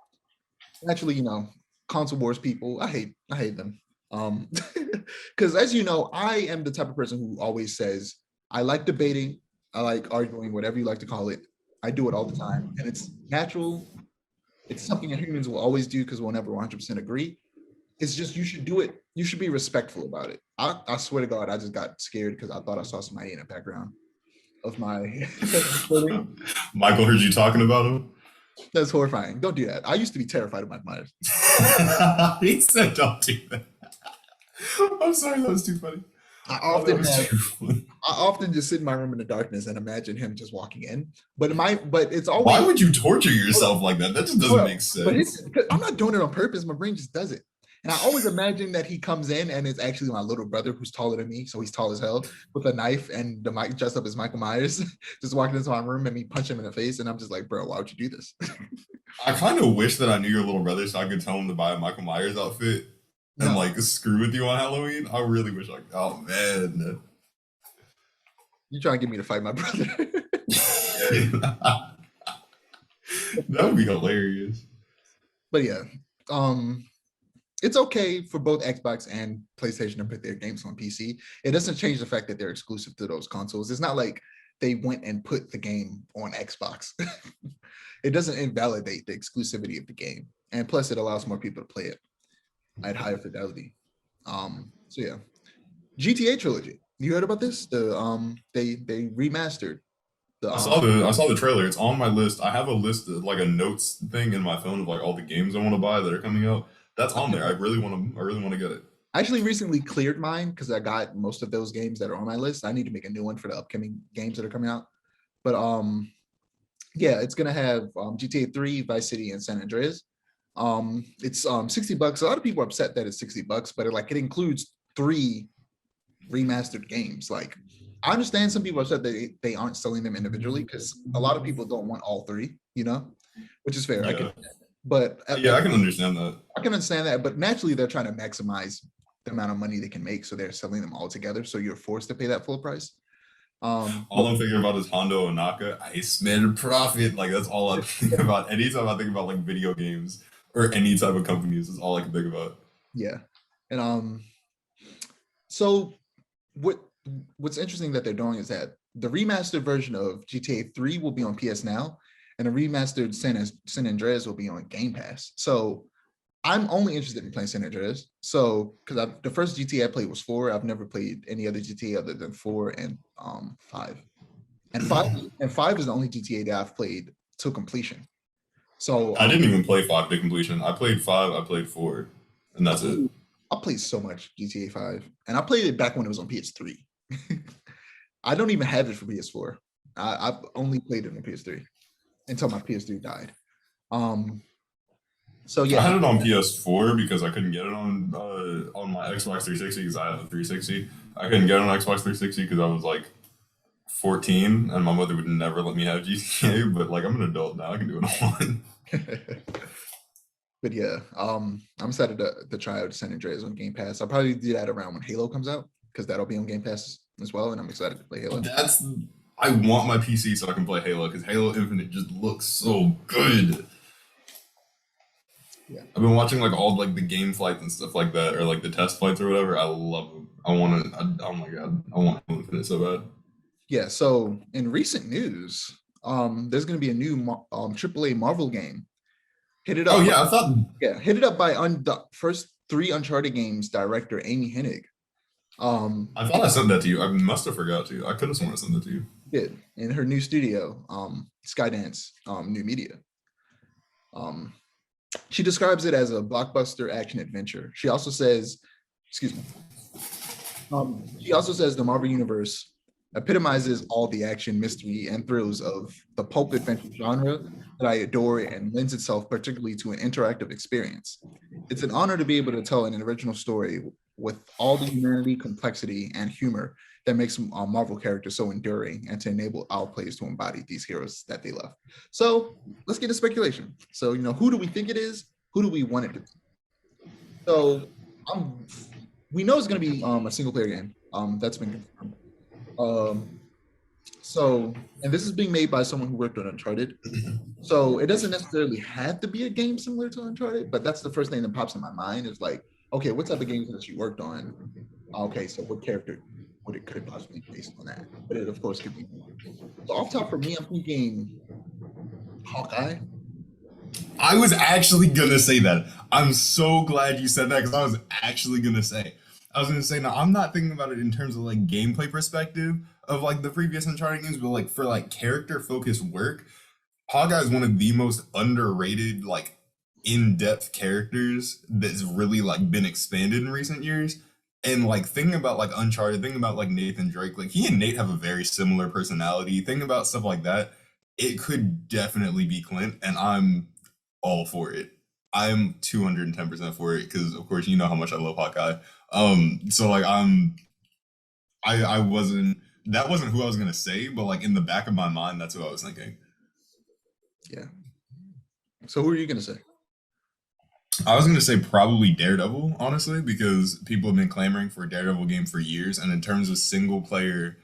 A: actually, console wars people, I hate them. Because as you know, I am the type of person who always says, I like debating, I like arguing, whatever you like to call it. I do it all the time, and it's natural. It's something that humans will always do because we'll never 100% agree. It's just you should do it. You should be respectful about it. I swear to God, I just got scared because I thought I saw somebody in the background of my.
B: Michael heard you talking about him.
A: That's horrifying. Don't do that. I used to be terrified of Mike Myers.
B: He said, "Don't do that." I'm sorry, that was too funny.
A: I often just sit in my room in the darkness and imagine him just walking in. But it's always.
B: Why would you torture yourself like that? That just doesn't make sense.
A: But I'm not doing it on purpose. My brain just does it. And I always imagine that he comes in and it's actually my little brother who's taller than me, so he's tall as hell, with a knife and the mic dressed up as Michael Myers, just walking into my room and me punch him in the face, and I'm just like, bro, why would you do this?
B: I kind of wish that I knew your little brother so I could tell him to buy a Michael Myers outfit and like screw with you on Halloween. I really wish oh man.
A: You trying to get me to fight my brother?
B: That would be hilarious.
A: But yeah, it's okay for both Xbox and PlayStation to put their games on PC. It doesn't change the fact that they're exclusive to those consoles. It's not like they went and put the game on Xbox. It doesn't invalidate the exclusivity of the game. And plus it allows more people to play it at higher fidelity. So yeah. GTA Trilogy. You heard about this? They remastered.
B: I saw the trailer. It's on my list. I have a list of, like a notes thing in my phone of like all the games I want to buy that are coming out. That's on there. I really want to get it.
A: I actually recently cleared mine because I got most of those games that are on my list. I need to make a new one for the upcoming games that are coming out. But yeah, it's gonna have GTA 3, Vice City, and San Andreas. It's $60. A lot of people are upset that it's $60, but it includes 3 remastered games. Like, I understand some people are upset that they aren't selling them individually because a lot of people don't want all 3, which is fair.
B: Yeah.
A: I
B: can understand that.
A: I can understand that, but naturally they're trying to maximize the amount of money they can make, so they're selling them all together. So you're forced to pay that full price.
B: All I'm thinking about is Hondo Onaka. I made a profit. Like that's all I think about. Anytime I think about like video games or any type of companies, is all I can think about.
A: Yeah, and so what's interesting that they're doing is that the remastered version of GTA 3 will be on PS Now. And a remastered San Andreas will be on Game Pass. So I'm only interested in playing San Andreas. So because the first GTA I played was 4. I've never played any other GTA other than 4 and 5. And 5 is the only GTA that I've played to completion. So
B: I didn't even play 5 to completion. I played 5. I played 4, and that's it.
A: I played so much GTA 5, and I played it back when it was on PS3. I don't even have it for PS4. I've only played it on PS3. Until my PS3 died. So yeah,
B: I had it on PS4 because I couldn't get it on my Xbox 360 because I have a 360. I couldn't get it on Xbox 360 because I was like, 14, and my mother would never let me have GTA, but like I'm an adult now, I can do what I want.
A: But yeah, I'm excited to try out San Andreas on Game Pass. I'll probably do that around when Halo comes out because that'll be on Game Pass as well, and I'm excited to play Halo.
B: That's I want my PC so I can play Halo because Halo Infinite just looks so good.
A: Yeah,
B: I've been watching like all like the game flights and stuff like that, or like the test flights or whatever. I love them. I want to. Oh my god, I want Halo Infinite so bad.
A: yeah. So in recent news, there's going to be a new AAA Marvel game. Hit it
B: Oh
A: up.
B: yeah, I thought
A: Yeah, hit it up by the first 3 Uncharted games director Amy Hennig. Um,
B: I sent that to you. I must have forgot to. I could have sworn I sent that to you.
A: did in her new studio, Skydance, New Media. Um, she describes it as a blockbuster action adventure. She also says, excuse me, she also says the Marvel Universe epitomizes all the action, mystery, and thrills of the pulp adventure genre that I adore and lends itself particularly to an interactive experience. It's an honor to be able to tell an original story with all the humanity, complexity, and humor that makes Marvel characters so enduring and to enable our players to embody these heroes that they love. So let's get to speculation. So, who do we think it is? Who do we want it to be? So we know it's going to be a single player game. That's been confirmed. Um, and this is being made by someone who worked on Uncharted. So it doesn't necessarily have to be a game similar to Uncharted, but that's the first thing that pops in my mind is like, okay, what type of games that you worked on? Okay, so what character could it possibly be based on that? But it of course could be more. So off top for me, I'm thinking Hawkeye.
B: I was actually gonna say that. I'm so glad you said that because I was actually gonna say. I was gonna say now I'm not thinking about it in terms of like gameplay perspective of like the previous Uncharted games, but like for like character focused work, Hawkeye is one of the most underrated like in-depth characters that's really like been expanded in recent years. And like thinking about like Uncharted, thinking about like Nathan Drake, like he and Nate have a very similar personality. Thinking about stuff like that, it could definitely be Clint, and I'm all for it. I'm 210% for it because of course you know how much I love Hawkeye. So like I wasn't that wasn't who I was gonna say, but like in the back of my mind, that's who I was thinking.
A: Yeah. So who are you gonna say?
B: I was gonna say probably Daredevil, honestly, because people have been clamoring for a Daredevil game for years, and in terms of single player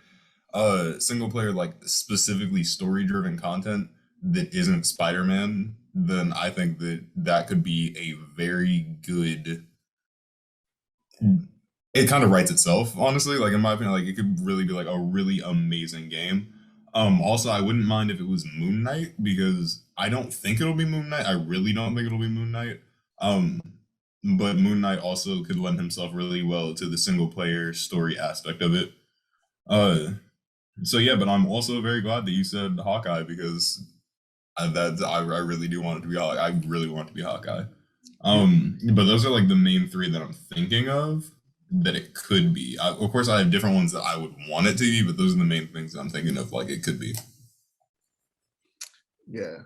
B: like specifically story driven content that isn't Spider-Man, then I think that that could be a very good. It kind of writes itself, honestly. Like in my opinion, like it could really be like a really amazing game. Also, I wouldn't mind if it was Moon Knight because I don't think it'll be Moon Knight. I really don't think it'll be Moon Knight. Um, but Moon Knight also could lend himself really well to the single player story aspect of it. Uh, so yeah, but I'm also very glad that you said Hawkeye because I really do want it to be Hawkeye. I really want it to be Hawkeye.
A: You
B: But those are like the main three that I'm thinking of that it could be. Of course, I have different ones that I would want it to be, but those are the main things that I'm thinking of. Like it could be.
A: Yeah.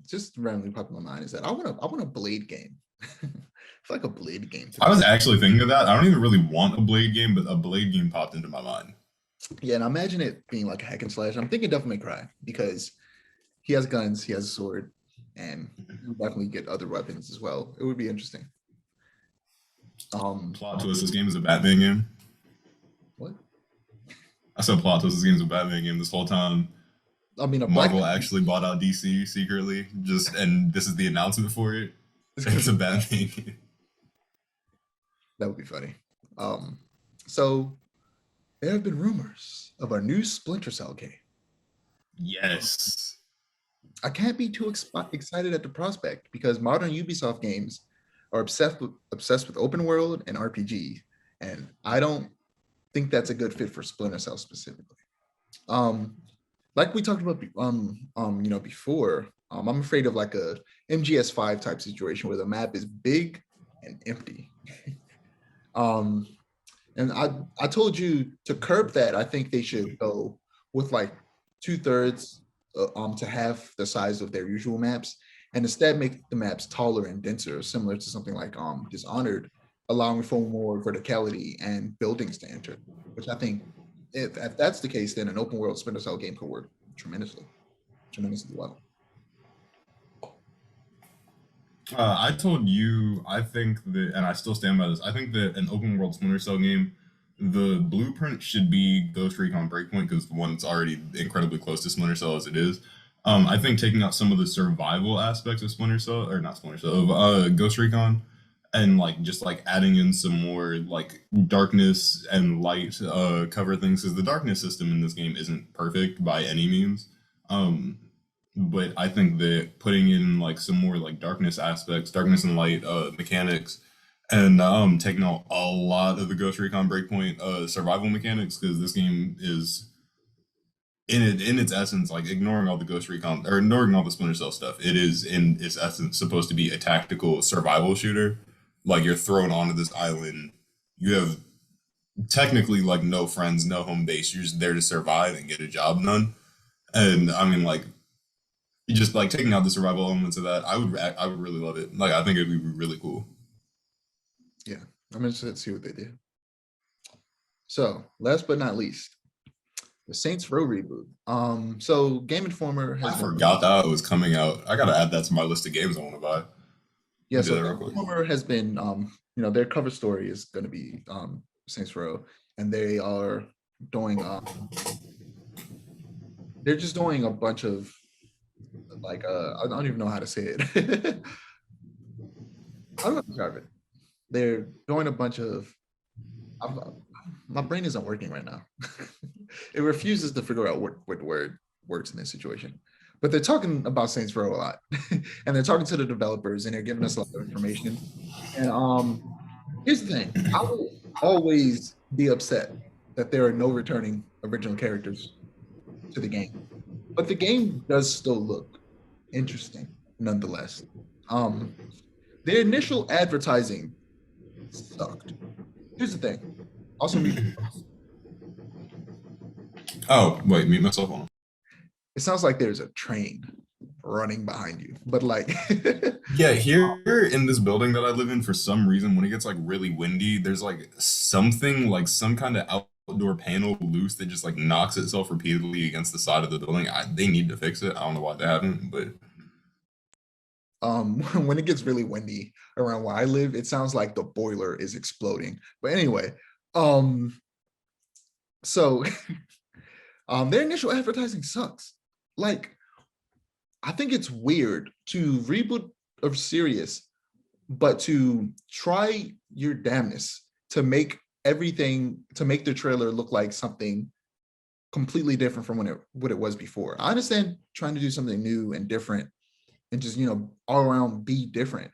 A: Just randomly popped in my mind is that I want a Blade game. It's like a Blade game to
B: I
A: me.
B: was actually thinking of that. I don't even really want a Blade game, but a Blade game popped into my mind.
A: Yeah, and I imagine it being like a hack and slash. I'm thinking Devil May Cry because he has guns, he has a sword, and you definitely get other weapons as well. It would be interesting. Um,
B: Plot twist: this game is a Batman game.
A: what?
B: I said plot twist: this game is a Batman game. This whole time,
A: I mean, a Black
B: Marvel actually bought out DC secretly. Just and this is the announcement for it.
A: is gonna
B: It's
A: be
B: a Batman game.
A: that would be funny. Um, so there have been rumors of our new Splinter Cell game.
B: Yes.
A: I can't be too excited at the prospect because modern Ubisoft games are obsessed with open world and RPG, and I don't think that's a good fit for Splinter Cell specifically. Um, like we talked about before, I'm afraid of like a MGS5 type situation where the map is big and empty. um, and I told you to curb that. I think they should go with like 2/3 to half the size of their usual maps, and instead make the maps taller and denser, similar to something like Dishonored, allowing for more verticality and buildings to enter, which I think if that's the case, then an open world Splinter Cell game could work tremendously well.
B: I told you, I think that, and I still stand by this. I think that an open world Splinter Cell game, the blueprint should be Ghost Recon Breakpoint because the one that's already incredibly close to Splinter Cell as it is. I think taking out some of the survival aspects of Splinter Cell, or not Splinter Cell, of Ghost Recon, and like just like adding in some more like darkness and light cover things because the darkness system in this game isn't perfect by any means. Um, but I think that putting in like some more like darkness aspects, darkness and light mechanics, and taking out a lot of the Ghost Recon Breakpoint survival mechanics because this game is in its essence like ignoring all the Ghost Recon or ignoring all the Splinter Cell stuff. It is in its essence supposed to be a tactical survival shooter. Like you're thrown onto this island, you have technically like no friends, no home base. You're just there to survive and get a job done. And I mean, like just like taking out the survival elements of that, I would really love it. Like I think it'd be really cool.
A: Yeah, I'm interested to see what they do. So last but not least, the Saints Row reboot. So Game Informer
B: I
A: has been
B: forgot that it was coming out. I gotta add that to my list of games I want to buy.
A: yeah.
B: Do
A: So
B: that real
A: Game
B: quick.
A: Informer has been their cover story is going to be Saints Row, and they are doing they're just doing a bunch of like I don't even know how to say it. I don't know how to describe it. They're doing a bunch of I'm, my brain isn't working right now. It refuses to figure out what word works in this situation. But they're talking about Saints Row a lot, and they're talking to the developers, and they're giving us a lot of information. And here's the thing: I will always be upset that there are no returning original characters to the game, but the game does still look interesting nonetheless. Um, their initial advertising sucked. Here's the thing: also mute.
B: Oh wait, meet myself on.
A: It sounds like there's a train running behind you, but like,
B: Yeah, here in this building that I live in, for some reason, when it gets like really windy, there's like something like some kind of outdoor panel loose that just like knocks itself repeatedly against the side of the building. They need to fix it. I don't know why they haven't, but
A: when it gets really windy around where I live, it sounds like the boiler is exploding. But anyway, um, so their initial advertising sucks. Like, I think it's weird to reboot of Sirius, but to try your damnness to make everything to make the trailer look like something completely different from what it was before. I understand trying to do something new and different and just all around be different,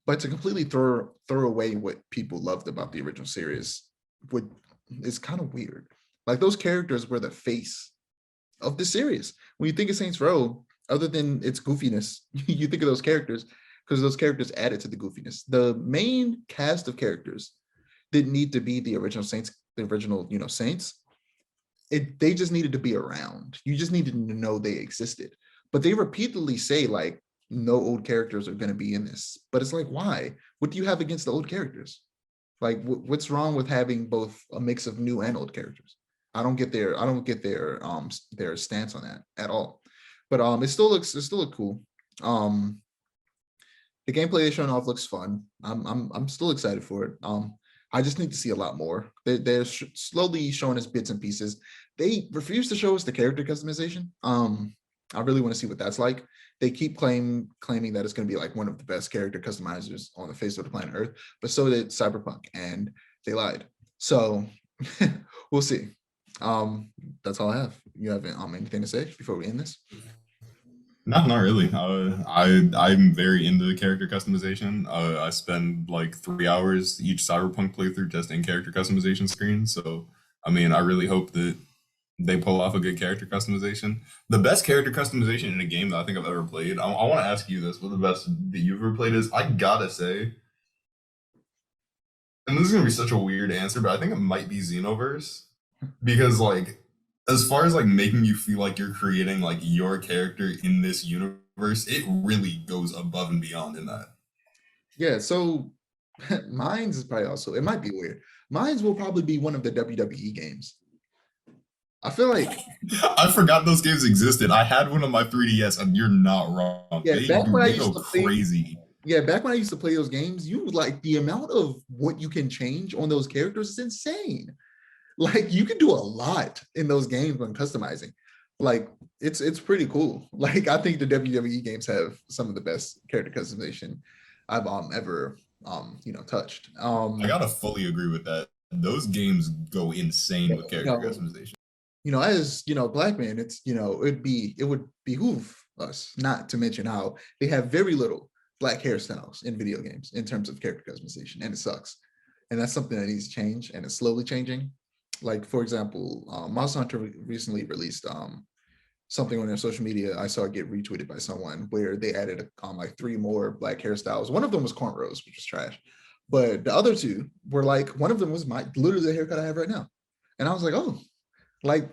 A: but to completely throw away what people loved about the original series would is kind of weird. Like those characters were the face of the series. When you think of Saints Row, other than its goofiness, you think of those characters because those characters added to the goofiness. The main cast of characters didn't need to be the original Saints, the original, Saints. They just needed to be around. You just needed to know they existed. But they repeatedly say like no old characters are going to be in this. But it's like, why? What do you have against the old characters? Like, what's wrong with having both a mix of new and old characters? I don't get their stance on that at all. But it still looks cool. The gameplay they're showing off looks fun. I'm still excited for it. I just need to see a lot more. They're slowly showing us bits and pieces. They refuse to show us the character customization. I really want to see what that's like. They keep claiming that it's going to be like one of the best character customizers on the face of the planet Earth, but so did Cyberpunk, and they lied. So we'll see. That's all I have. You have anything to say before we end this?
B: no, not really. I'm very into character customization. I spend like 3 hours each Cyberpunk playthrough just in character customization screens. So I mean, I really hope that they pull off a good character customization. The best character customization in a game that I think I've ever played. I want to ask you this: what the best that you've ever played is? I gotta say, and this is gonna be such a weird answer, but I think it might be Xenoverse because like as far as like making you feel like you're creating like your character in this universe, it really goes above and beyond in that.
A: Yeah. So mine's is probably also, it might be weird. Mine's will probably be one of the WWE games. I feel like
B: I forgot those games existed. I had one on my 3DS, and you're not wrong.
A: yeah,
B: They
A: back when I
B: they
A: used
B: go
A: to play
B: crazy.
A: yeah, back when I used to play those games, you like the amount of what you can change on those characters is insane. Like you can do a lot in those games when customizing. Like it's pretty cool. Like I think the WWE games have some of the best character customization I've ever touched.
B: I gotta fully agree with that. Those games go insane with
A: You
B: character
A: know,
B: customization.
A: as black men, it's it would behoove us not to mention how they have very little black hairstyles in video games in terms of character customization, and it sucks. And that's something that needs to change, and it's slowly changing. Like for example, Monster Hunter recently released something on their social media. I saw it get retweeted by someone where they added like 3 more black hairstyles. One of them was cornrows, which was trash, but the other 2 were like, one of them was my literally the haircut I have right now, and I was like, oh, like,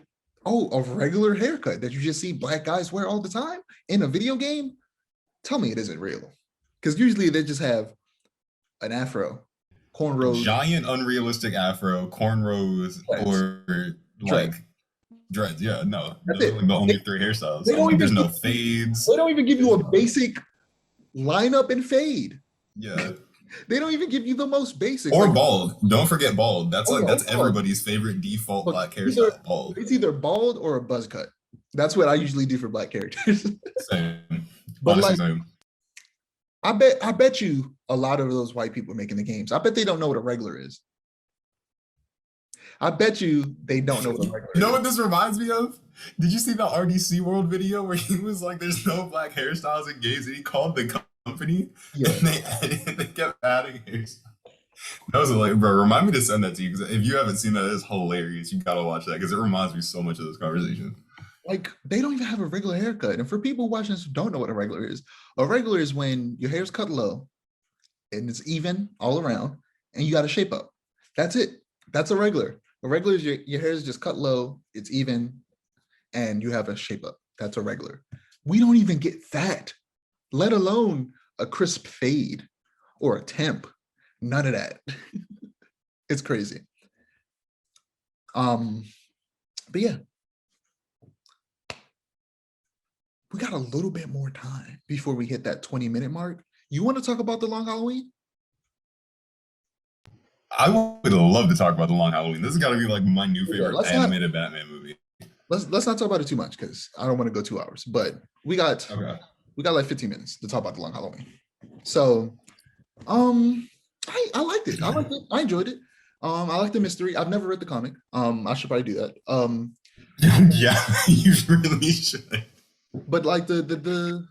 A: oh, a regular haircut that you just see black guys wear all the time in a video game. Tell me it isn't real, because usually they just have an afro, cornrows,
B: Giant unrealistic afro, cornrows,
A: dreads,
B: or
A: dread.
B: like dreads. Yeah, no,
A: That's
B: those are
A: it.
B: like the only 3 hairstyles.
A: They
B: I'm
A: don't
B: like,
A: even
B: there's no
A: give you,
B: fades.
A: they don't even give you a basic lineup and fade.
B: Yeah.
A: They don't even give you the most basics.
B: Or
A: Like,
B: bald. Don't forget bald. That's
A: oh
B: like
A: yeah,
B: that's
A: oh,
B: everybody's favorite default
A: look,
B: black
A: either
B: hairstyle. Bald.
A: it's either bald or a buzz cut. That's what I usually do for black characters.
B: Same.
A: But
B: Honestly,
A: like,
B: same.
A: I bet you a lot of those white people making the games, I bet they don't know what a regular is. I bet you they don't know what a
B: You
A: regular
B: know
A: is.
B: what this reminds me of? Did you see the RDC World video where he was like, "There's no black hairstyles in games," and he called the company,
A: Yeah.
B: and they kept adding hairstyles. That was like, bro, remind me to send that to you because if you haven't seen that, it's hilarious. You gotta watch that because it reminds me so much of this conversation.
A: Like they don't even have a regular haircut. And for people watching this who don't know what a regular is when your hair's cut low and it's even all around and you got a shape up. That's it. That's a regular. A regular is your hair is just cut low, it's even, and you have a shape up. That's a regular. We don't even get that, let alone a crisp fade or a temp. None of that. It's crazy. Um, but yeah, we got a little bit more time before we hit that 20-minute mark. You want to talk about the long Halloween?
B: I would love to talk about the Long Halloween. This has got to be like my new
A: Yeah,
B: favorite animated Batman movie.
A: let's not talk about it too much because I don't want to go 2 hours. But
B: Okay.
A: we got like 15 minutes to talk about the long Halloween. So I liked it. I liked it. I enjoyed it. I like the mystery. I've never read the comic. I should probably do that.
B: Yeah, you really should.
A: But like the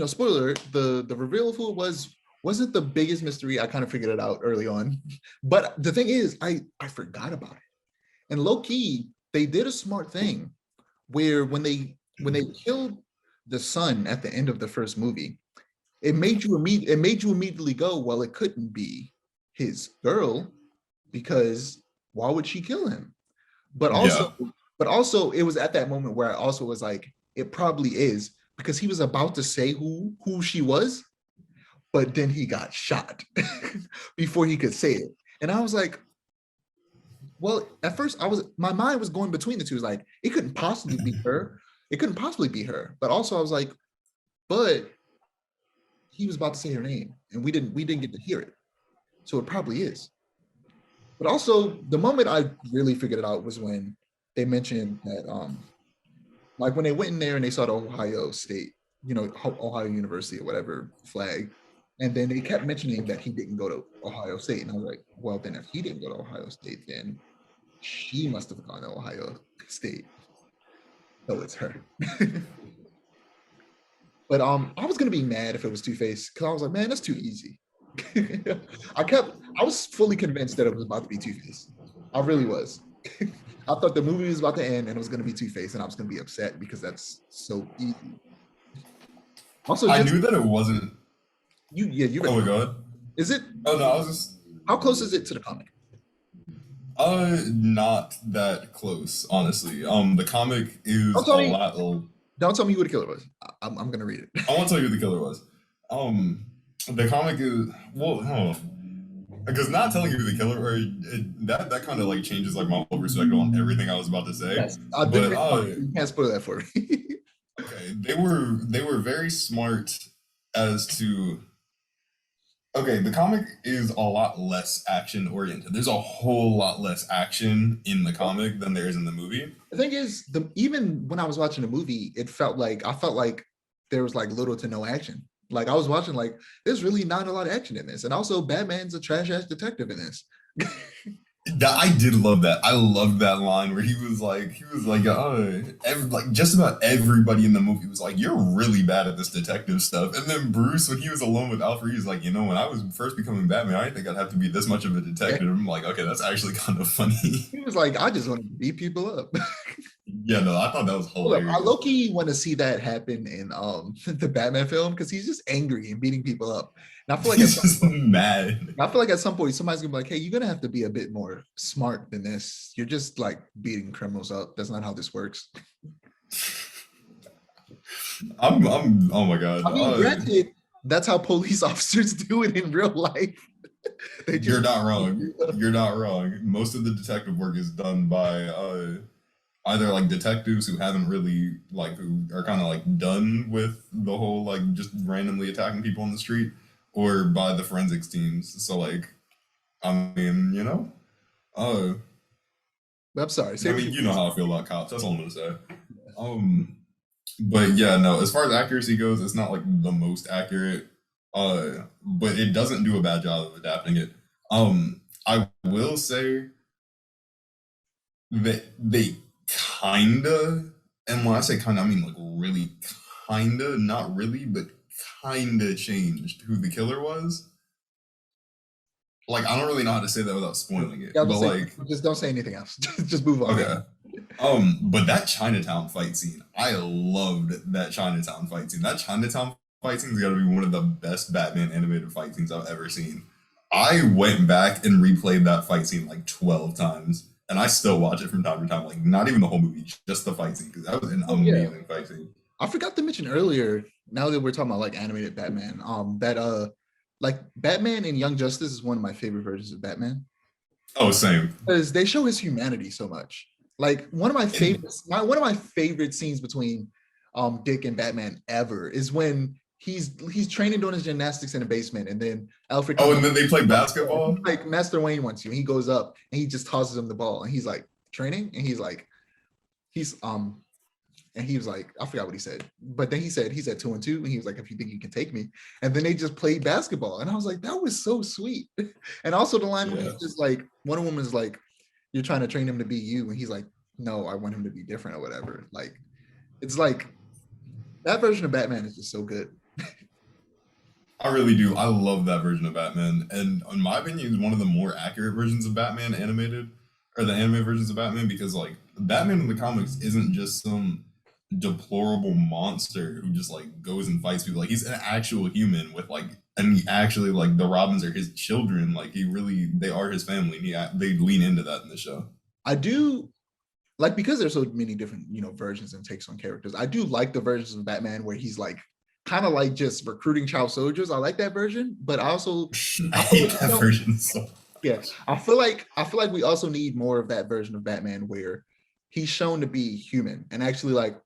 A: spoiler, the reveal of who it wasn't the biggest mystery. I kind of figured it out early on. But the thing is, I forgot about it. And low key, they did a smart thing where when they killed the son at the end of the first movie, it made you immediately go, well, it couldn't be his girl because why would she kill him? But
B: Yeah.
A: also it was at that moment where I also was like, it probably is because he was about to say who she was, but then he got shot before he could say it. And I was like, well, at first my mind was going between the two. It was like, it couldn't possibly be her. It couldn't possibly be her. But also I was like, but he was about to say her name and we didn't get to hear it. So it probably is. But also the moment I really figured it out was when they mentioned that like when they went in there and they saw the Ohio State, Ohio University or whatever flag. And then they kept mentioning that he didn't go to Ohio State. And I was like, well, then if he didn't go to Ohio State, then she must have gone to Ohio State. So it's her. But I was gonna be mad if it was Two-Face because I was like, man, that's too easy. I was fully convinced that it was about to be Two-Face. I really was. I thought the movie was about to end and it was gonna be Two-Face, and I was gonna be upset because that's so easy. Also,
B: I knew that it wasn't.
A: you
B: Oh my god.
A: Is it?
B: Oh no, I was just.
A: How close is it to the comic?
B: Not that close, honestly. The comic is
A: Don't
B: a
A: tell me.
B: lot. Old.
A: Don't tell me who the killer was. I'm gonna read it.
B: I won't tell you who the killer was. The comic is well. because not telling you who the killer or that kind of like changes like my whole perspective on everything I was about to say.
A: Yes, I've been
B: But
A: very smart. You can't spoil that for me.
B: okay, they were very smart as to okay, the comic is a lot less action oriented. There's a whole lot less action in the comic than there is in the movie.
A: The thing is, the even when I was watching the movie, I felt like there was like little to no action. Like I was watching, like there's really not a lot of action in this, and also Batman's a trash ass detective in this.
B: I did love that. I loved that line where oh, like just about everybody in the movie was like, "You're really bad at this detective stuff." And then Bruce, when he was alone with Alfred, he was like, when I was first becoming Batman, I didn't think I'd have to be this much of a detective." I'm like, okay, that's actually kind of funny.
A: He was like, I just want to beat people up.
B: Yeah, no, I thought that was
A: Look, I
B: hilarious.
A: low-key want to see that happen in the Batman film because he's just angry and beating people up. And
B: He's just mad.
A: I feel like at some point somebody's gonna be like, hey, you're gonna have to be a bit more smart than this. You're just like beating criminals up. That's not how this works.
B: Oh my god.
A: I mean, granted, that's how police officers do it in real life. They
B: You're
A: just
B: not wrong. You're not wrong. Most of the detective work is done by either like detectives who haven't really like who are kind of like done with the whole like just randomly attacking people on the street, or by the forensics teams. So like, I mean, uh,
A: I'm sorry.
B: I
A: Say what
B: mean,
A: you
B: you know how I feel about cops. That's all I'm gonna say. Um, but yeah, no. As far as accuracy goes, it's not like the most accurate. But it doesn't do a bad job of adapting it. I will say that they kinda, and when I say kinda, I mean like really kinda, not really, but kinda changed who the killer was. Like I don't really know how to say that without spoiling it,
A: yeah,
B: but like
A: just don't say anything else. Just move on.
B: okay. But that Chinatown fight scene, I loved that Chinatown fight scene. That Chinatown fight scene's got to be one of the best Batman animated fight scenes I've ever seen. I went back and replayed that fight scene like 12 times, and I still watch it from time to time. Like not even the whole movie, just the fight scene, because that was an
A: Oh yeah.
B: amazing fight scene.
A: I forgot to mention earlier, now that we're talking about like animated Batman, that like Batman and Young Justice is one of my favorite versions of Batman.
B: Oh, same.
A: Because they show his humanity so much. Like
B: And
A: one of my favorite scenes between Dick and Batman ever is when he's training doing his gymnastics in the basement, and then Alfred
B: oh,
A: comes
B: and
A: up,
B: then they play basketball.
A: like Master Wayne wants you, and he goes up and he just tosses him the ball, and he's like training, and he's and he was like, I forgot what he said, but then he said 2-2, and he was like, if you think you can take me, and then they just played basketball, and I was like, that was so sweet. And also the line where
B: Yeah,
A: he's just like, one woman is like, you're trying to train him to be you, and he's like, no, I want him to be different or whatever. Like, it's like that version of Batman is just so good.
B: I really do. I love that version of Batman, and in my opinion, it's one of the more accurate versions of Batman animated, or the anime versions of Batman, because like Batman in the comics isn't just some deplorable monster who just like goes and fights people. Like he's an actual human with like, and he actually like the Robins are his children. Like they are his family. And they lean into that in the show.
A: I do like, because there's so many different versions and takes on characters. I do like the versions of Batman where he's like kind of like just recruiting child soldiers. I like that version, but
B: I
A: I feel
B: hate
A: like
B: that version so.
A: yeah, I feel like we also need more of that version of Batman where he's shown to be human and actually like,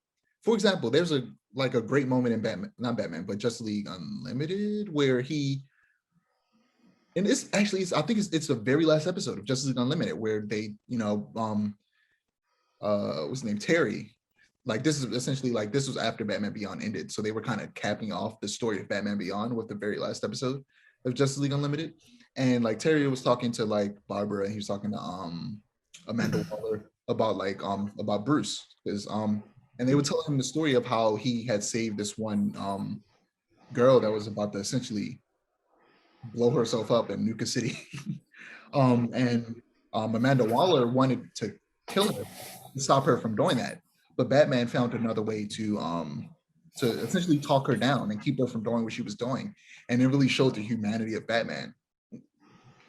A: for example, there's a great moment in Batman, not Batman, but Justice League Unlimited where he, and it's actually I think it's the very last episode of Justice League Unlimited where they what's his name, Terry, like this is essentially like this was after Batman Beyond ended, so they were kind of capping off the story of Batman Beyond with the very last episode of Justice League Unlimited. And like Terry was talking to like Barbara, and he was talking to Amanda Waller about like about Bruce, because and they were telling him the story of how he had saved this one girl that was about to essentially blow herself up in Nuka City. And Amanda Waller wanted to kill her to stop her from doing that, but Batman found another way to essentially talk her down and keep her from doing what she was doing, and it really showed the humanity of Batman,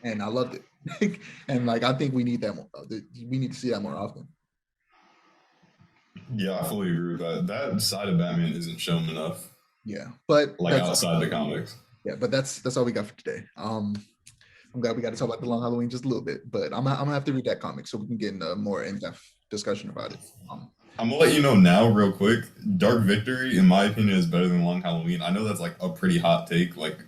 A: and I loved it. And like I think we need that more. We need to see that more often.
B: Yeah, I fully agree with that. That side of Batman isn't shown enough,
A: Yeah, but
B: like
A: that's
B: outside the comics.
A: yeah, but that's all we got for today. I'm I'm glad we got to talk about the Long Halloween just a little bit, but I'm gonna have to read that comic so we can get in a more in-depth discussion about it.
B: I'm gonna let you know now, real quick. Dark Victory, in my opinion, is better than Long Halloween. I know that's like a pretty hot take. Like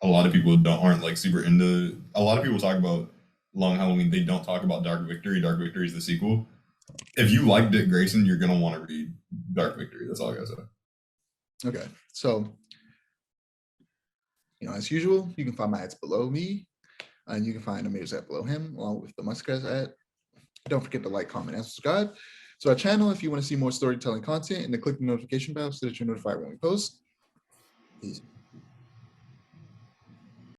B: a lot of people aren't like super into. A lot of people talk about Long Halloween. They don't talk about Dark Victory. Dark Victory is the sequel. If you like Dick Grayson, you're gonna want to read Dark Victory. That's all I gotta say.
A: Okay, so as usual, you can find my ads below me, and you can find Amir's ad below him, along with the Muskrat's ad. Don't forget to like, comment, and subscribe to our channel if you want to see more storytelling content, and to click the notification bell so that you're notified when we post. Peace.